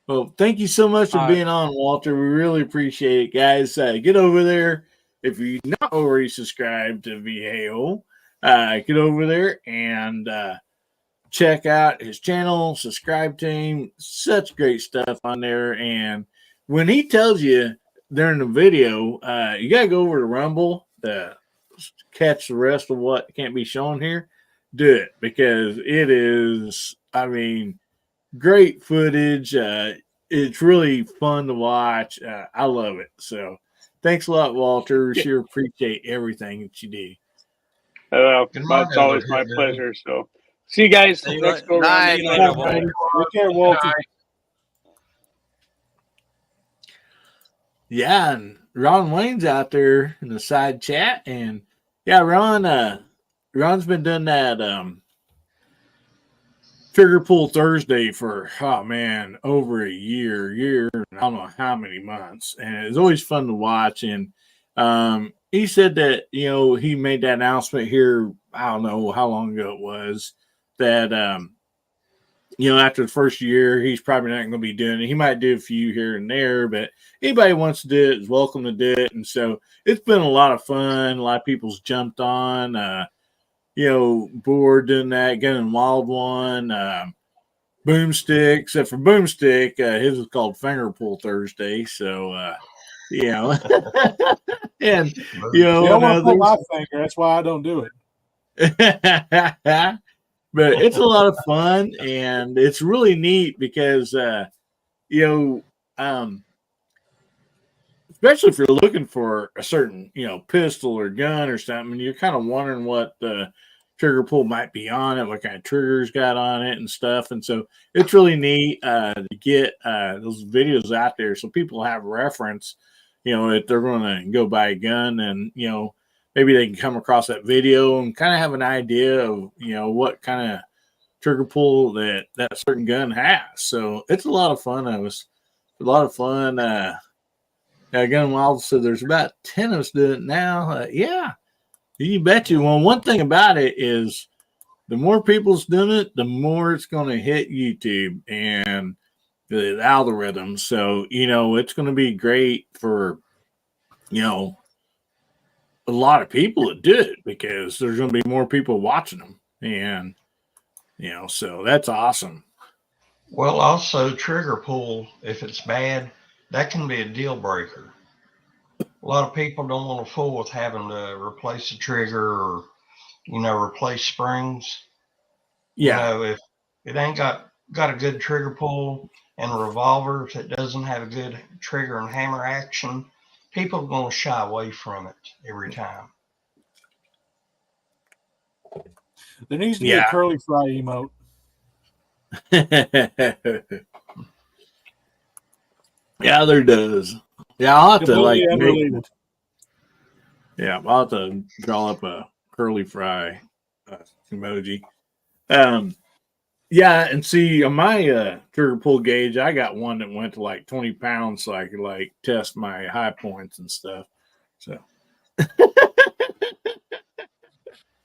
Well, thank you so much for being on, Walter. We really appreciate it, guys. Get over there. If you're not already subscribed to VAO, get over there and check out his channel, subscribe to him. Such great stuff on there. And when he tells you during the video, you got to go over to Rumble to catch the rest of what can't be shown here. Do it, because it is, great footage. It's really fun to watch. I love it. So thanks a lot, Walter. Sure appreciate everything that you do. It's always my pleasure. So see you guys. Let's go around. Take care, Walter. Yeah, and Ron Wayne's out there in the side chat. And yeah, Ron's been doing that Trigger Pull Thursday for, over a year, I don't know how many months. And it's always fun to watch. And he said that, he made that announcement here, I don't know how long ago it was, that, after the first year, he's probably not going to be doing it. He might do a few here and there, but anybody who wants to do it is welcome to do it. And so it's been a lot of fun. A lot of people's jumped on. Board doing that, getting Wild one, Boomstick, except for Boomstick, his was called Finger Pull Thursday. So, and, You don't want to pull my finger. That's why I don't do it. But it's a lot of fun, and it's really neat because, especially if you're looking for a certain, pistol or gun or something, and you're kind of wondering what the trigger pull might be on it, what kind of triggers got on it and stuff. And so it's really neat to get those videos out there so people have reference, if they're going to go buy a gun, and, maybe they can come across that video and kind of have an idea of, what kind of trigger pull that certain gun has. So it's a lot of fun. It was a lot of fun. Gun Wild said there's about 10 of us doing it now. Yeah, you bet you. Well, one thing about it is the more people's doing it, the more it's going to hit YouTube and the algorithm. So, it's going to be great for, a lot of people that do it, because there's going to be more people watching them. And, so that's awesome. Well, also trigger pull, if it's bad, that can be a deal breaker. A lot of people don't want to fool with having to replace a trigger or, replace springs. Yeah. If it ain't got a good trigger pull and a revolver, if it doesn't have a good trigger and hammer action, people are going to shy away from it every time. There needs to be a curly fry emote. Yeah, there does. Yeah, I'll have Completely to unrelated. I'll have to draw up a curly fry emoji. And see, on my trigger pull gauge, I got one that went to like 20 pounds, so I could test my high points and stuff. So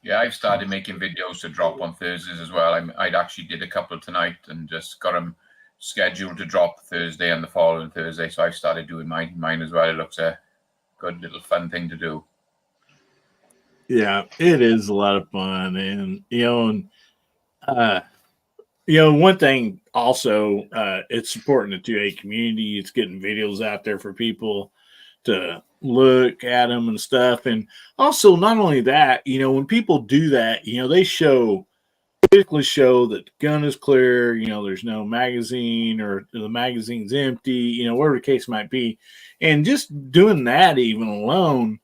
yeah, I've started making videos to drop on Thursdays as well. I'd actually did a couple tonight and just got them scheduled to drop Thursday and the following Thursday. So I've started doing mine as well. It looks a good little fun thing to do. Yeah, it is a lot of fun, and one thing also, it's supporting the 2A community. It's getting videos out there for people to look at them and stuff, and also not only that, when people do that, they basically show that the gun is clear. There's no magazine or the magazine's empty. Whatever the case might be, and just doing that even alone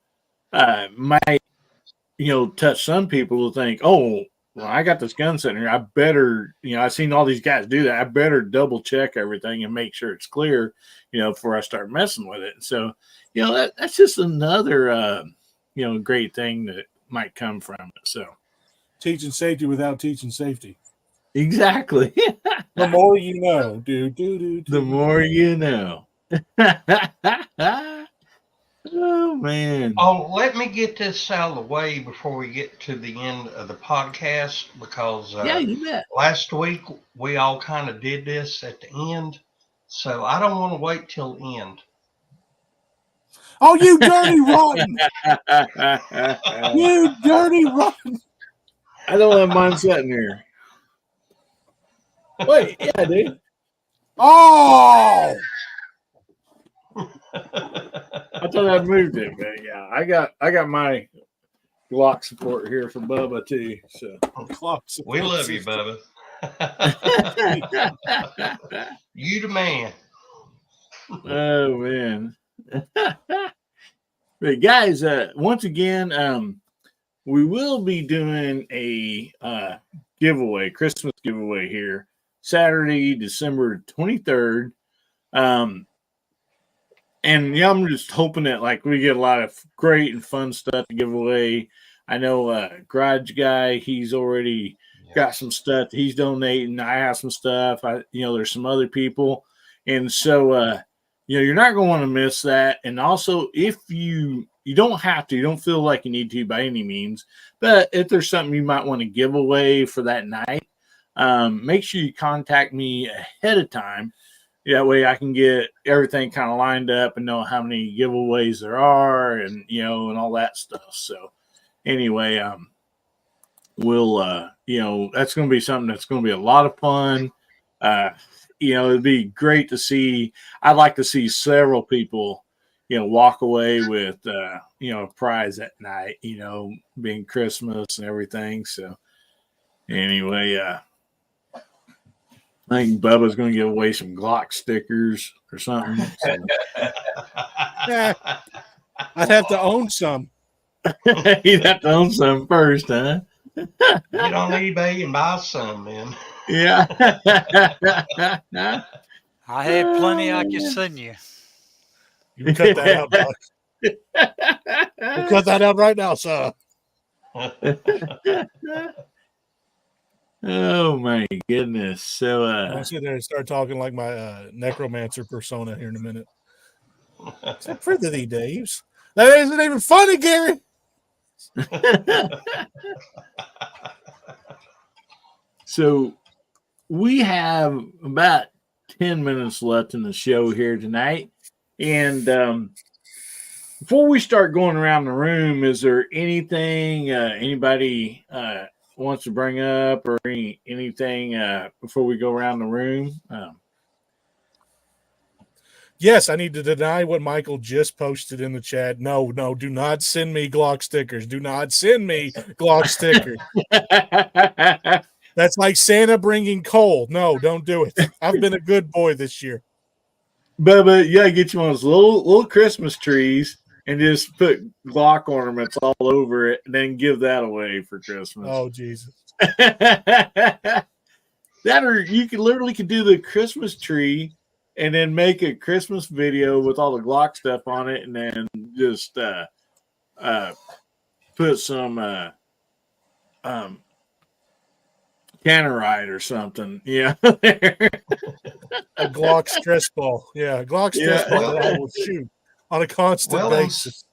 might touch some people to think, oh, well, I got this gun sitting here. I better, I've seen all these guys do that. I better double check everything and make sure it's clear, before I start messing with it. So, that's just another, great thing that might come from it. So, Teaching safety without teaching safety. exactly. The more you know. The more you know. Oh, man. Oh, let me get this out of the way before we get to the end of the podcast, because Yeah, you bet. last week we all kind of did this at the end, so I don't want to wait till the end. Oh, you dirty rotten! You dirty rotten! I don't have mine sitting here. Wait, yeah, dude. Oh! I thought I moved it, but yeah, I got my Glock support here for Bubba too. So we love you, Bubba. You the man. Oh man. But guys, once again, we will be doing a giveaway, Christmas giveaway here, Saturday, December 23rd. And yeah, I'm just hoping that we get a lot of great and fun stuff to give away. I know Garage Guy, he's already got some stuff he's donating. I have some stuff. There's some other people, and so you're not going to want to miss that. And also, if you don't have to, you don't feel like you need to by any means, but if there's something you might want to give away for that night, make sure you contact me ahead of time. That way I can get everything kind of lined up and know how many giveaways there are and, and all that stuff. So anyway, we'll, that's going to be something that's going to be a lot of fun. It'd be great to see. I'd like to see several people, walk away with, a prize that night, being Christmas and everything. So anyway, I think Bubba's going to give away some Glock stickers or something. So. Yeah, I'd have to own some. You'd have to own some first, huh? Get on eBay and buy some, man. Yeah. I had plenty I could send you. You can cut that out, Doc. We'll cut that out right now, sir. Oh my goodness! So I'll sit there and start talking like my necromancer persona here in a minute. For the Daves, that isn't even funny, Gary. So we have about 10 minutes left in the show here tonight, and before we start going around the room, is there anything anybody wants to bring up or anything before we go around the room? Yes, I need to deny what Michael just posted in the chat. No, do not send me Glock stickers. Do not send me Glock stickers. That's like Santa bringing coal. No, don't do it. I've been a good boy this year. Bubba, you gotta get you one of those little Christmas trees and just put Glock ornaments all over it and then give that away for Christmas. Oh, Jesus. That, or you could do the Christmas tree and then make a Christmas video with all the Glock stuff on it and then just put some Cannerite or something. Yeah. A Glock stress ball. Yeah, Glock stress ball that I will shoot on a constant basis.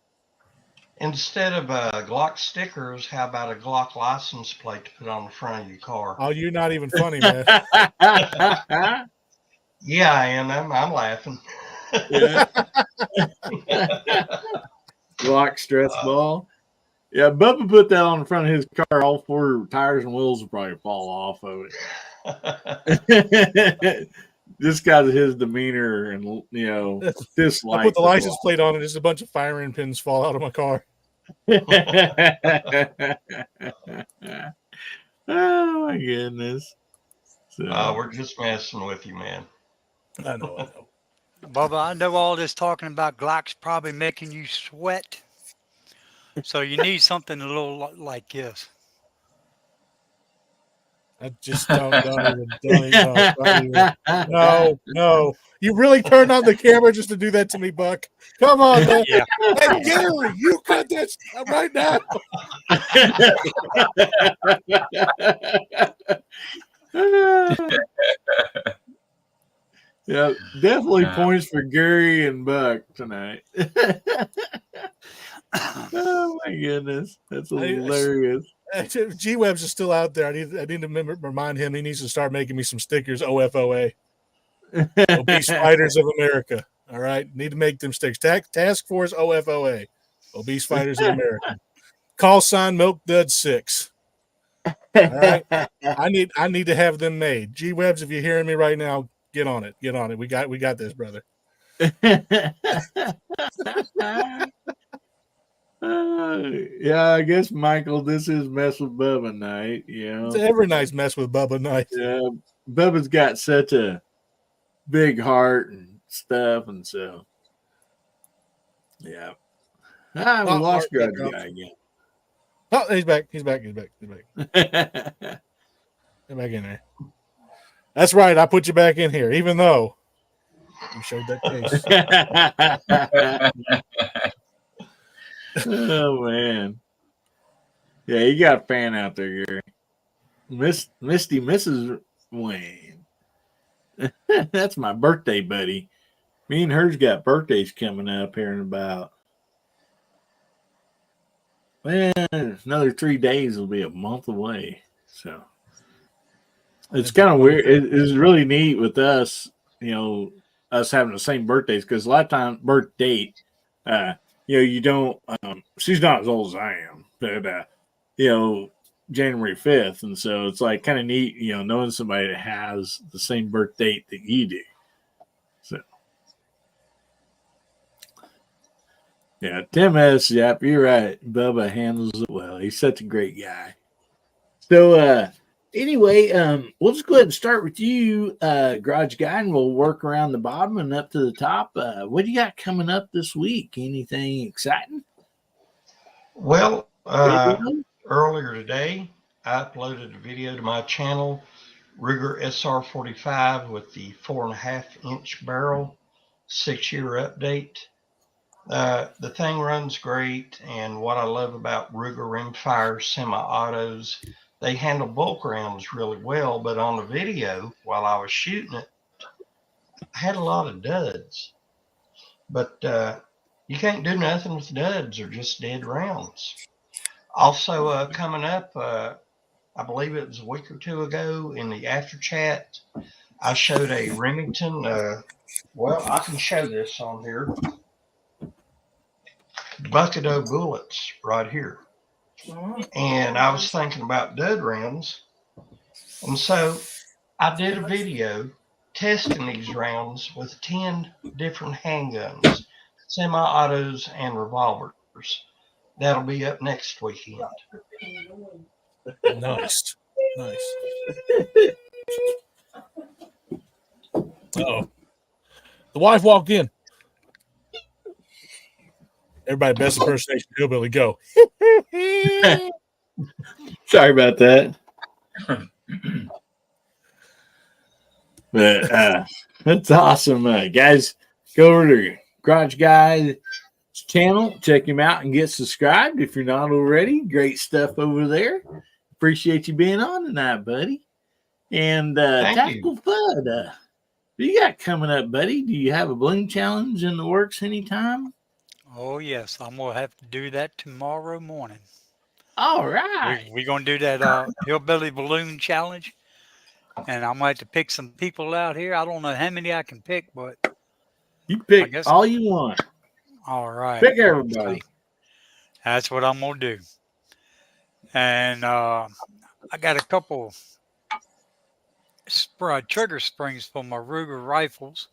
Instead of Glock stickers, how about a Glock license plate to put on the front of your car? Oh, you're not even funny, man. Yeah, I am. I'm laughing. Yeah. Glock stress ball. Yeah, Bubba put that on the front of his car. All four tires and wheels will probably fall off of it. Just because of his demeanor and I dislike put the for license plate on, and just a bunch of firing pins fall out of my car. Oh my goodness! So We're just messing with you, man. I know. Bubba, I know all this talking about Glock's probably making you sweat. So you need something a little like this. I just don't even. No. You really turned on the camera just to do that to me, Buck. Come on, man. Yeah. Hey, Gary, you cut that right now. Yeah, definitely points for Gary and Buck tonight. Oh my goodness, that's hilarious. G Webs is still out there. I need to remind him he needs to start making me some stickers. OFOA, Obese Fighters of America. All right, need to make them stickers. Task Force OFOA, Obese Fighters of America. Call sign Milk Dud 6. All right, I need to have them made. G Webs, if you're hearing me right now, get on it. Get on it. We got this, brother. Yeah, I guess Michael, this is mess with Bubba night. It's every nice mess with Bubba night. Yeah, Bubba's got such a big heart and stuff, and so yeah. We lost Grudge Guy again. Oh, he's back. He's back. Get back in there. That's right. I put you back in here, even though you showed that case. Oh man. Yeah, you got a fan out there, Gary. Misty Mrs. Wayne. That's my birthday buddy. Me and hers got birthdays coming up here in about another 3 days will be a month away. So it's kind of weird. It's really neat with us, us having the same birthdays, because a lot of time birth date, you don't. She's not as old as I am, but January 5th, and so it's like kind of neat, knowing somebody that has the same birth date that you do. So yeah, Tim S. Yep, you're right. Bubba handles it well. He's such a great guy. So anyway, we'll just go ahead and start with you, Garage Guy, and we'll work around the bottom and up to the top. What do you got coming up this week? Anything exciting? Well, earlier today, I uploaded a video to my channel, Ruger SR45 with the 4.5-inch barrel, 6-year update. The thing runs great, and what I love about Ruger rimfire semi-autos, they handle bulk rounds really well, but on the video, while I was shooting it, I had a lot of duds. But you can't do nothing with duds or just dead rounds. Also, coming up, I believe it was a week or two ago in the after chat, I showed a Remington. I can show this on here. Bucket of bullets right here. And I was thinking about dud rounds. And so I did a video testing these rounds with 10 different handguns, semi-autos, and revolvers. That'll be up next weekend. Nice. Uh-oh. The wife walked in. Everybody, best impersonation, Hillbilly, go. Sorry about that. But that's awesome. Guys, go over to Garage Guy's channel, check him out, and get subscribed if you're not already. Great stuff over there. Appreciate you being on tonight, buddy. And Tactical Fud, what you got coming up, buddy? Do you have a balloon challenge in the works anytime? Oh, yes. I'm going to have to do that tomorrow morning. All right. We're going to do that Hillbilly Balloon Challenge. And I'm going to have to pick some people out here. I don't know how many I can pick, but you pick all you want. All right. Pick everybody. That's what I'm gonna do. And I got a couple trigger springs for my Ruger rifles,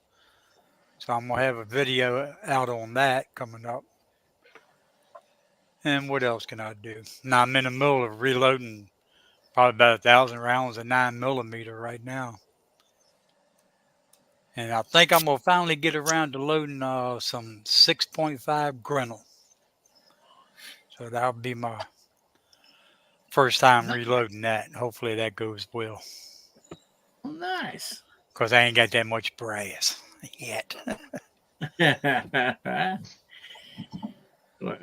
so I'm gonna have a video out on that coming up. And what else can I do? Now I'm in the middle of reloading probably about 1,000 rounds of 9mm right now. And I think I'm going to finally get around to loading some 6.5 Grinnell. So that'll be my first time reloading that. Hopefully that goes well. Nice. Because I ain't got that much brass yet. Well,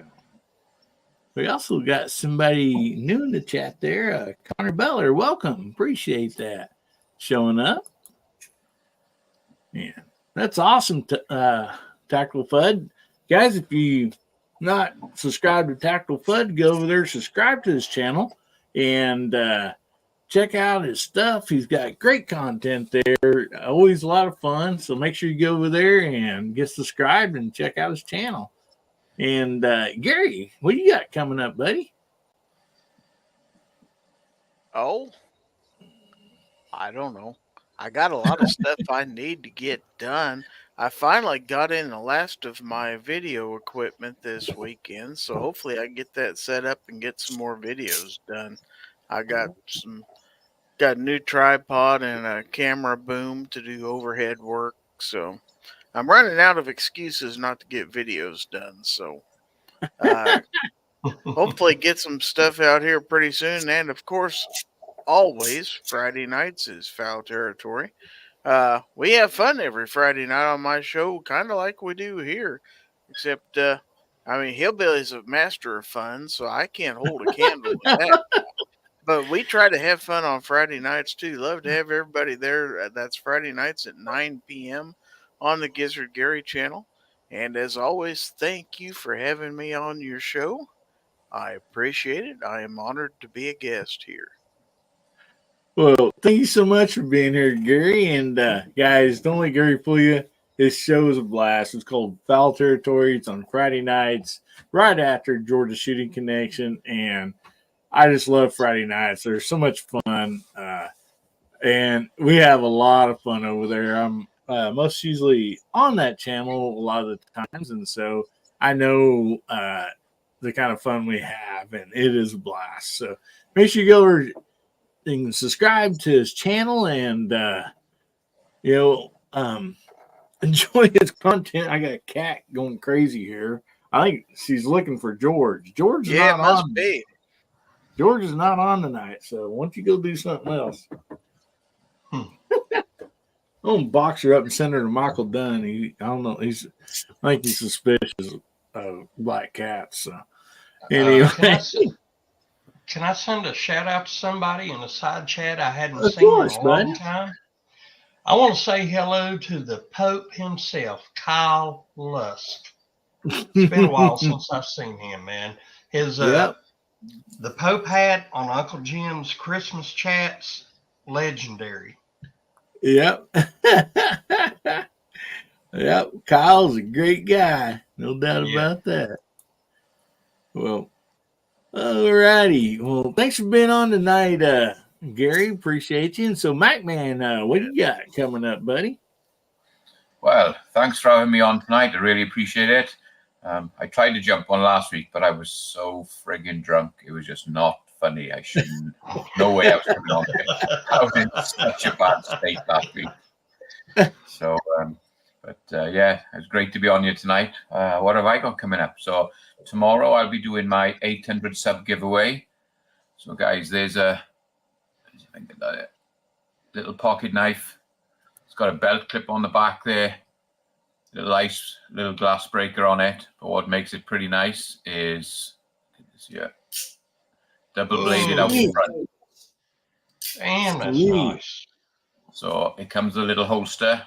we also got somebody new in the chat there. Connor Beller, welcome. Appreciate that. Showing up. Yeah, that's awesome. Tactical Fud. Guys, if you not subscribed to Tactical Fud, go over there, subscribe to his channel, and check out his stuff. He's got great content there. Always a lot of fun. So make sure you go over there and get subscribed and check out his channel. And Gary, what do you got coming up, buddy? Oh, I don't know. I got a lot of stuff I need to get done. I finally got in the last of my video equipment this weekend, so hopefully I can get that set up and get some more videos done. I got a new tripod and a camera boom to do overhead work, so I'm running out of excuses not to get videos done. So hopefully get some stuff out here pretty soon, and of course, always Friday nights is foul territory. We have fun every Friday night on my show, kind of like we do here, except Hillbilly's a master of fun, so I can't hold a candle to that. But we try to have fun on Friday nights too. Love to have everybody there. That's Friday nights at 9 p.m. on the Gizzard Gary channel. And as always, thank you for having me on your show. I appreciate it. I am honored to be a guest here. Well, thank you so much for being here, Gary. And guys, don't let Gary fool you. His show is a blast. It's called Foul Territory. It's on Friday nights, right after Georgia Shooting Connection. And I just love Friday nights. They're so much fun. And we have a lot of fun over there. I'm most usually on that channel a lot of the times. And so I know the kind of fun we have, and it is a blast. So make sure you go over and subscribe to his channel and, enjoy his content. I got a cat going crazy here. I think she's looking for George. George is not on. Be. George is not on tonight, so why don't you go do something else? I'm gonna box her up and send her to Michael Dunn. I don't know. I think he's suspicious of black cats. So anyway, can I send a shout out to somebody in the side chat I hadn't seen in a long time? I want to say hello to the Pope himself, Kyle Lusk. It's been a while since I've seen him, man. His the Pope hat on Uncle Jim's Christmas chats, legendary. Yep. Yep. Kyle's a great guy. No doubt about that. Well, all righty. Well, thanks for being on tonight, Gary. Appreciate you. And so, MacMan, what do you got coming up, buddy? Well, thanks for having me on tonight. I really appreciate it. I tried to jump on last week, but I was so friggin' drunk. It was just not funny. I shouldn't. No way I was coming on. I was in such a bad state last week. So, it was great to be on here tonight. What have I got coming up? So tomorrow I'll be doing my 800 sub giveaway. So guys, there's a little pocket knife. It's got a belt clip on the back there. Little glass breaker on it. But what makes it pretty nice is double bladed out the front. Damn, that's nice. So it comes with a little holster.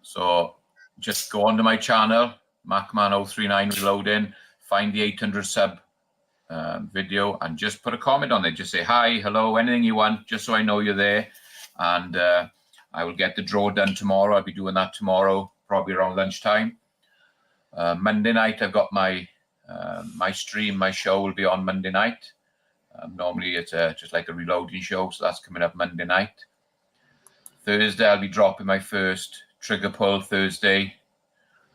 So just go onto my channel, MacMan039 Reloading, find the 800 sub video and just put a comment on it. Just say hi, hello, anything you want, just so I know you're there. And I will get the draw done tomorrow. I'll be doing that tomorrow, probably around lunchtime. Monday night, I've got my My show will be on Monday night. Normally it's just like a reloading show, so that's coming up Monday night. Thursday I'll be dropping my first trigger pull Thursday.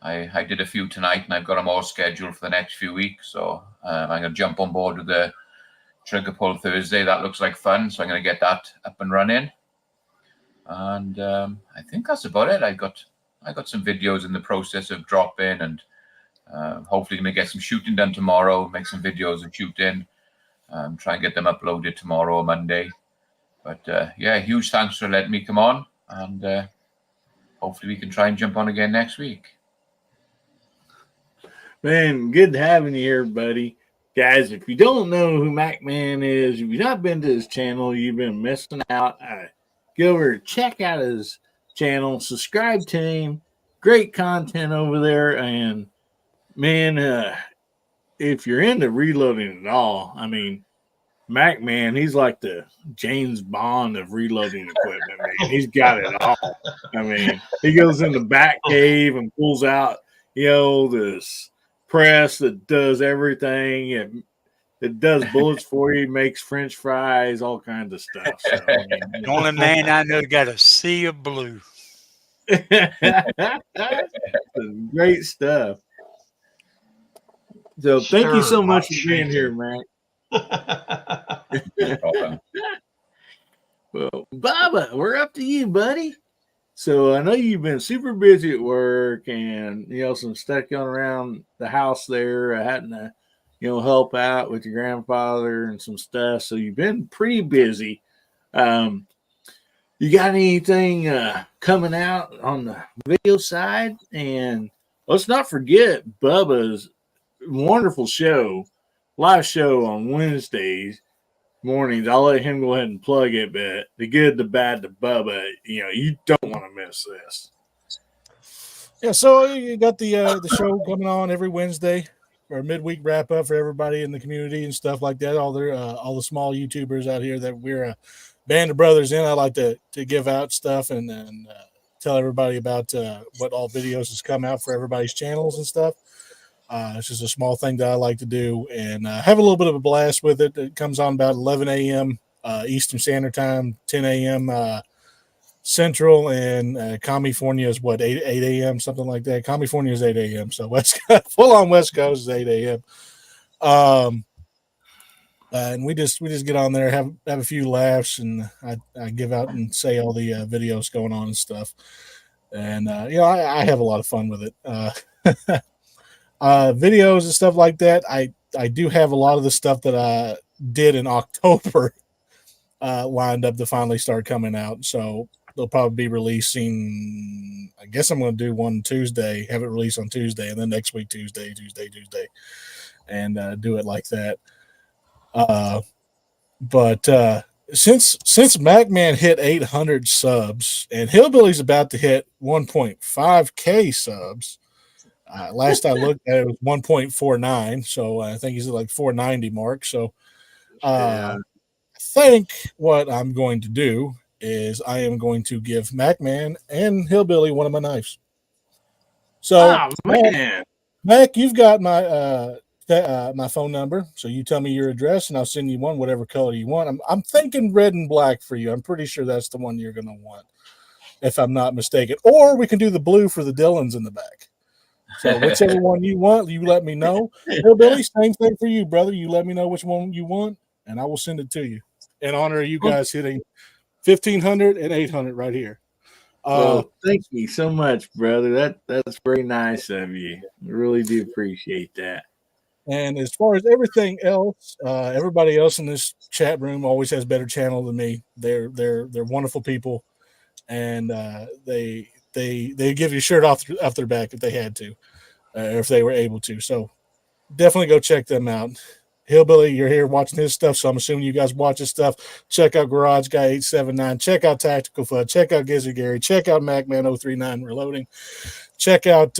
I did a few tonight, and I've got them all scheduled for the next few weeks. So I'm going to jump on board with the trigger pull Thursday. That looks like fun, so I'm going to get that up and running. And I think that's about it. I got some videos in the process of dropping, and hopefully going to get some shooting done tomorrow. Make some videos of shooting. Try and get them uploaded tomorrow or Monday. But yeah, huge thanks for letting me come on, and hopefully we can try and jump on again next week. Man, good having you here, buddy. Guys, if you don't know who MacMan is, if you've not been to his channel, you've been missing out. Go over, check out his channel, subscribe to him. Great content over there. And man, if you're into reloading at all, I mean, MacMan, he's like the James Bond of reloading equipment, man. He's got it all. I mean, he goes in the back cave and pulls out, this press that does everything. It does bullets for you, makes French fries, all kinds of stuff. So, the only man I know got a sea of blue. Great stuff. So thank you so much for being here, Mac. Well, Baba, we're up to you, buddy. So I know you've been super busy at work, and some stuff going around the house there, having to help out with your grandfather and some stuff. So you've been pretty busy. You got anything coming out on the video side? And let's not forget Bubba's wonderful show, live show on Wednesdays mornings. I'll let him go ahead and plug it, but the good, the bad, the Bubba, you don't want to miss this. Yeah, so you got the show coming on every Wednesday, or midweek wrap up for everybody in the community and stuff like that. All the small YouTubers out here that we're a band of brothers in. I like to give out stuff and tell everybody about what all videos has come out for everybody's channels and stuff. It's just a small thing that I like to do, and have a little bit of a blast with it. It comes on about 11 a.m. Eastern Standard Time, 10 a.m. Central, and California is 8 a.m., something like that. California is 8 a.m., so full on West Coast is 8 a.m. And we just get on there, have a few laughs, and I give out and say all the videos going on and stuff. And I have a lot of fun with it. Videos and stuff like that. I do have a lot of the stuff that I did in October lined up to finally start coming out. So they'll probably be releasing, I guess I'm going to do one Tuesday, have it released on Tuesday, and then next week, Tuesday, and do it like that. But since MacMan hit 800 subs and Hillbilly's about to hit 1.5K subs, last I looked at it was 1.49, so I think he's at like 490 mark. So I think what I'm going to do is I am going to give MacMan and Hillbilly one of my knives. So Mac, you've got my my phone number, so you tell me your address and I'll send you one, whatever color you want. I'm thinking red and black for you. I'm pretty sure that's the one you're going to want, if I'm not mistaken. Or we can do the blue for the Dylans in the back. So whichever one you want, you let me know. Hillbilly, same thing for you, brother. You let me know which one you want, and I will send it to you in honor of you guys hitting 1,500 and 800 right here. Well, thank you so much, brother. That's very nice of you. I really do appreciate that. And as far as everything else, everybody else in this chat room always has better channel than me. They're wonderful people, and they give you a shirt off their back if they had to, or if they were able to. So definitely go check them out. Hillbilly, you're here watching his stuff, so I'm assuming you guys watch his stuff. Check out Garage Guy 879. Check out Tactical Fud. Check out Gizzard Gary. Check out MacMan 039 Reloading. Check out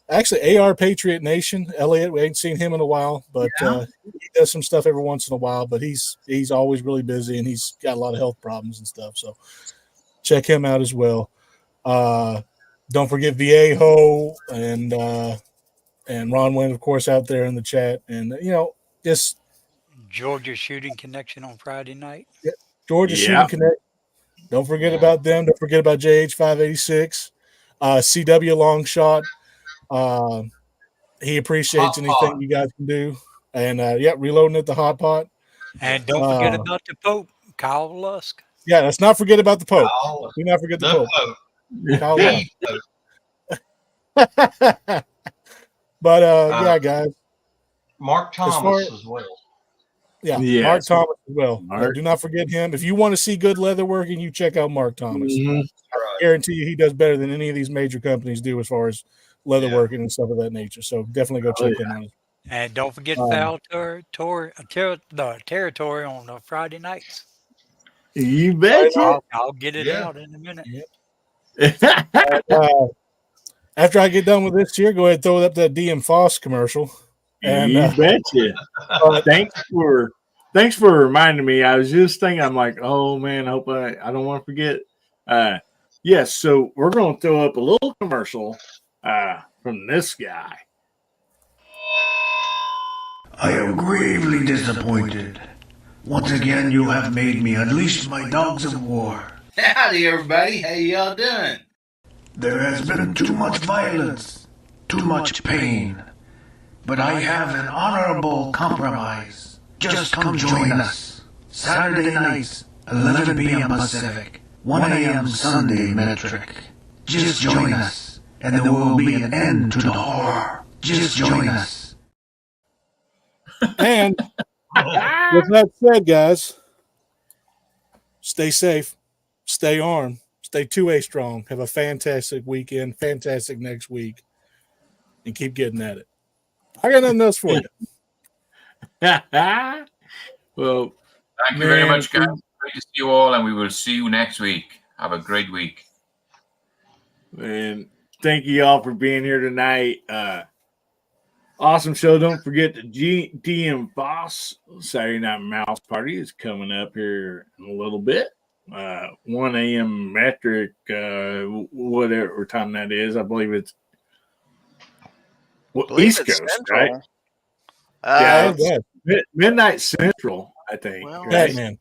actually AR Patriot Nation. Elliot, we ain't seen him in a while, but he does some stuff every once in a while. But he's always really busy, and he's got a lot of health problems and stuff. So check him out as well. Don't forget Viejo and and Ron Wynn, of course, out there in the chat. And, just Georgia Shooting Connection on Friday night. Georgia Shooting Connect. Don't forget about them. Don't forget about JH586. CW Long Shot. He appreciates anything you guys can do. And, reloading at the hot pot. And don't forget about the Pope, Kyle Lusk. Yeah, let's not forget about the Pope. Do not forget the Pope. Kyle Lusk. But, guys. Mark Thomas as well. Yeah, yes. Mark Thomas as well. Do not forget him. If you want to see good leather working, you check out Mark Thomas. I guarantee you he does better than any of these major companies do as far as leather working and stuff of that nature. So definitely go check him out. And don't forget Foul Territory on Friday nights. You betcha. I'll get it out in a minute. After I get done with this here, go ahead and throw up that DM Foss commercial. And, you betcha. Thanks for reminding me. I was just thinking, I'm like, oh man, I hope I don't want to forget. Yes, so we're going to throw up a little commercial from this guy. I am gravely disappointed. Once again, you have made me unleash my dogs of war. Howdy, everybody. How y'all doing? There has been too much violence, too much pain. But I have an honorable compromise. Just come join us. Saturday nights, 11 p.m. Pacific, 1 a.m. Sunday metric. Just join us, and there will be an end to the horror. Just join us. And with that said, guys, stay safe, stay armed, stay 2A strong. Have a fantastic weekend, fantastic next week, and keep getting at it. I got nothing else for you. Well, thank you very much, guys. Great to see you all, and we will see you next week. Have a great week. And thank you all for being here tonight. Awesome show. Don't forget the DM Boss Saturday Night Mouse Party is coming up here in a little bit. 1 a.m. metric, whatever time that is. I believe it's East Coast, Central. Right? Midnight Central, I think. Well, right? Batman.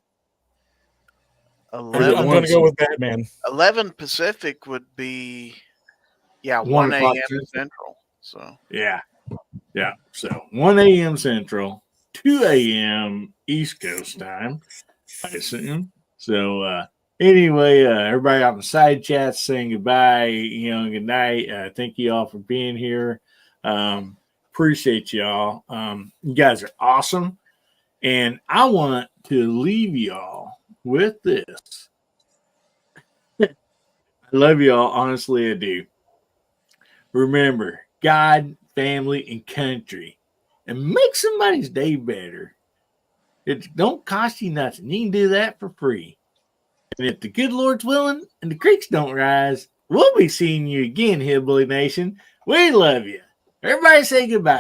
I'm going to go with Batman. 11 Pacific would be, 1 a.m. Central. So yeah. So 1 a.m. Central, 2 a.m. East Coast time, I assume. So anyway, everybody out in the side chat saying goodbye, good night. Thank you all for being here. Appreciate y'all. You guys are awesome. And I want to leave y'all with this. I love y'all. Honestly, I do. Remember, God, family, and country. And make somebody's day better. It don't cost you nothing. You can do that for free. And if the good Lord's willing and the creeks don't rise, we'll be seeing you again, Hillbilly Nation. We love you. Everybody say goodbye.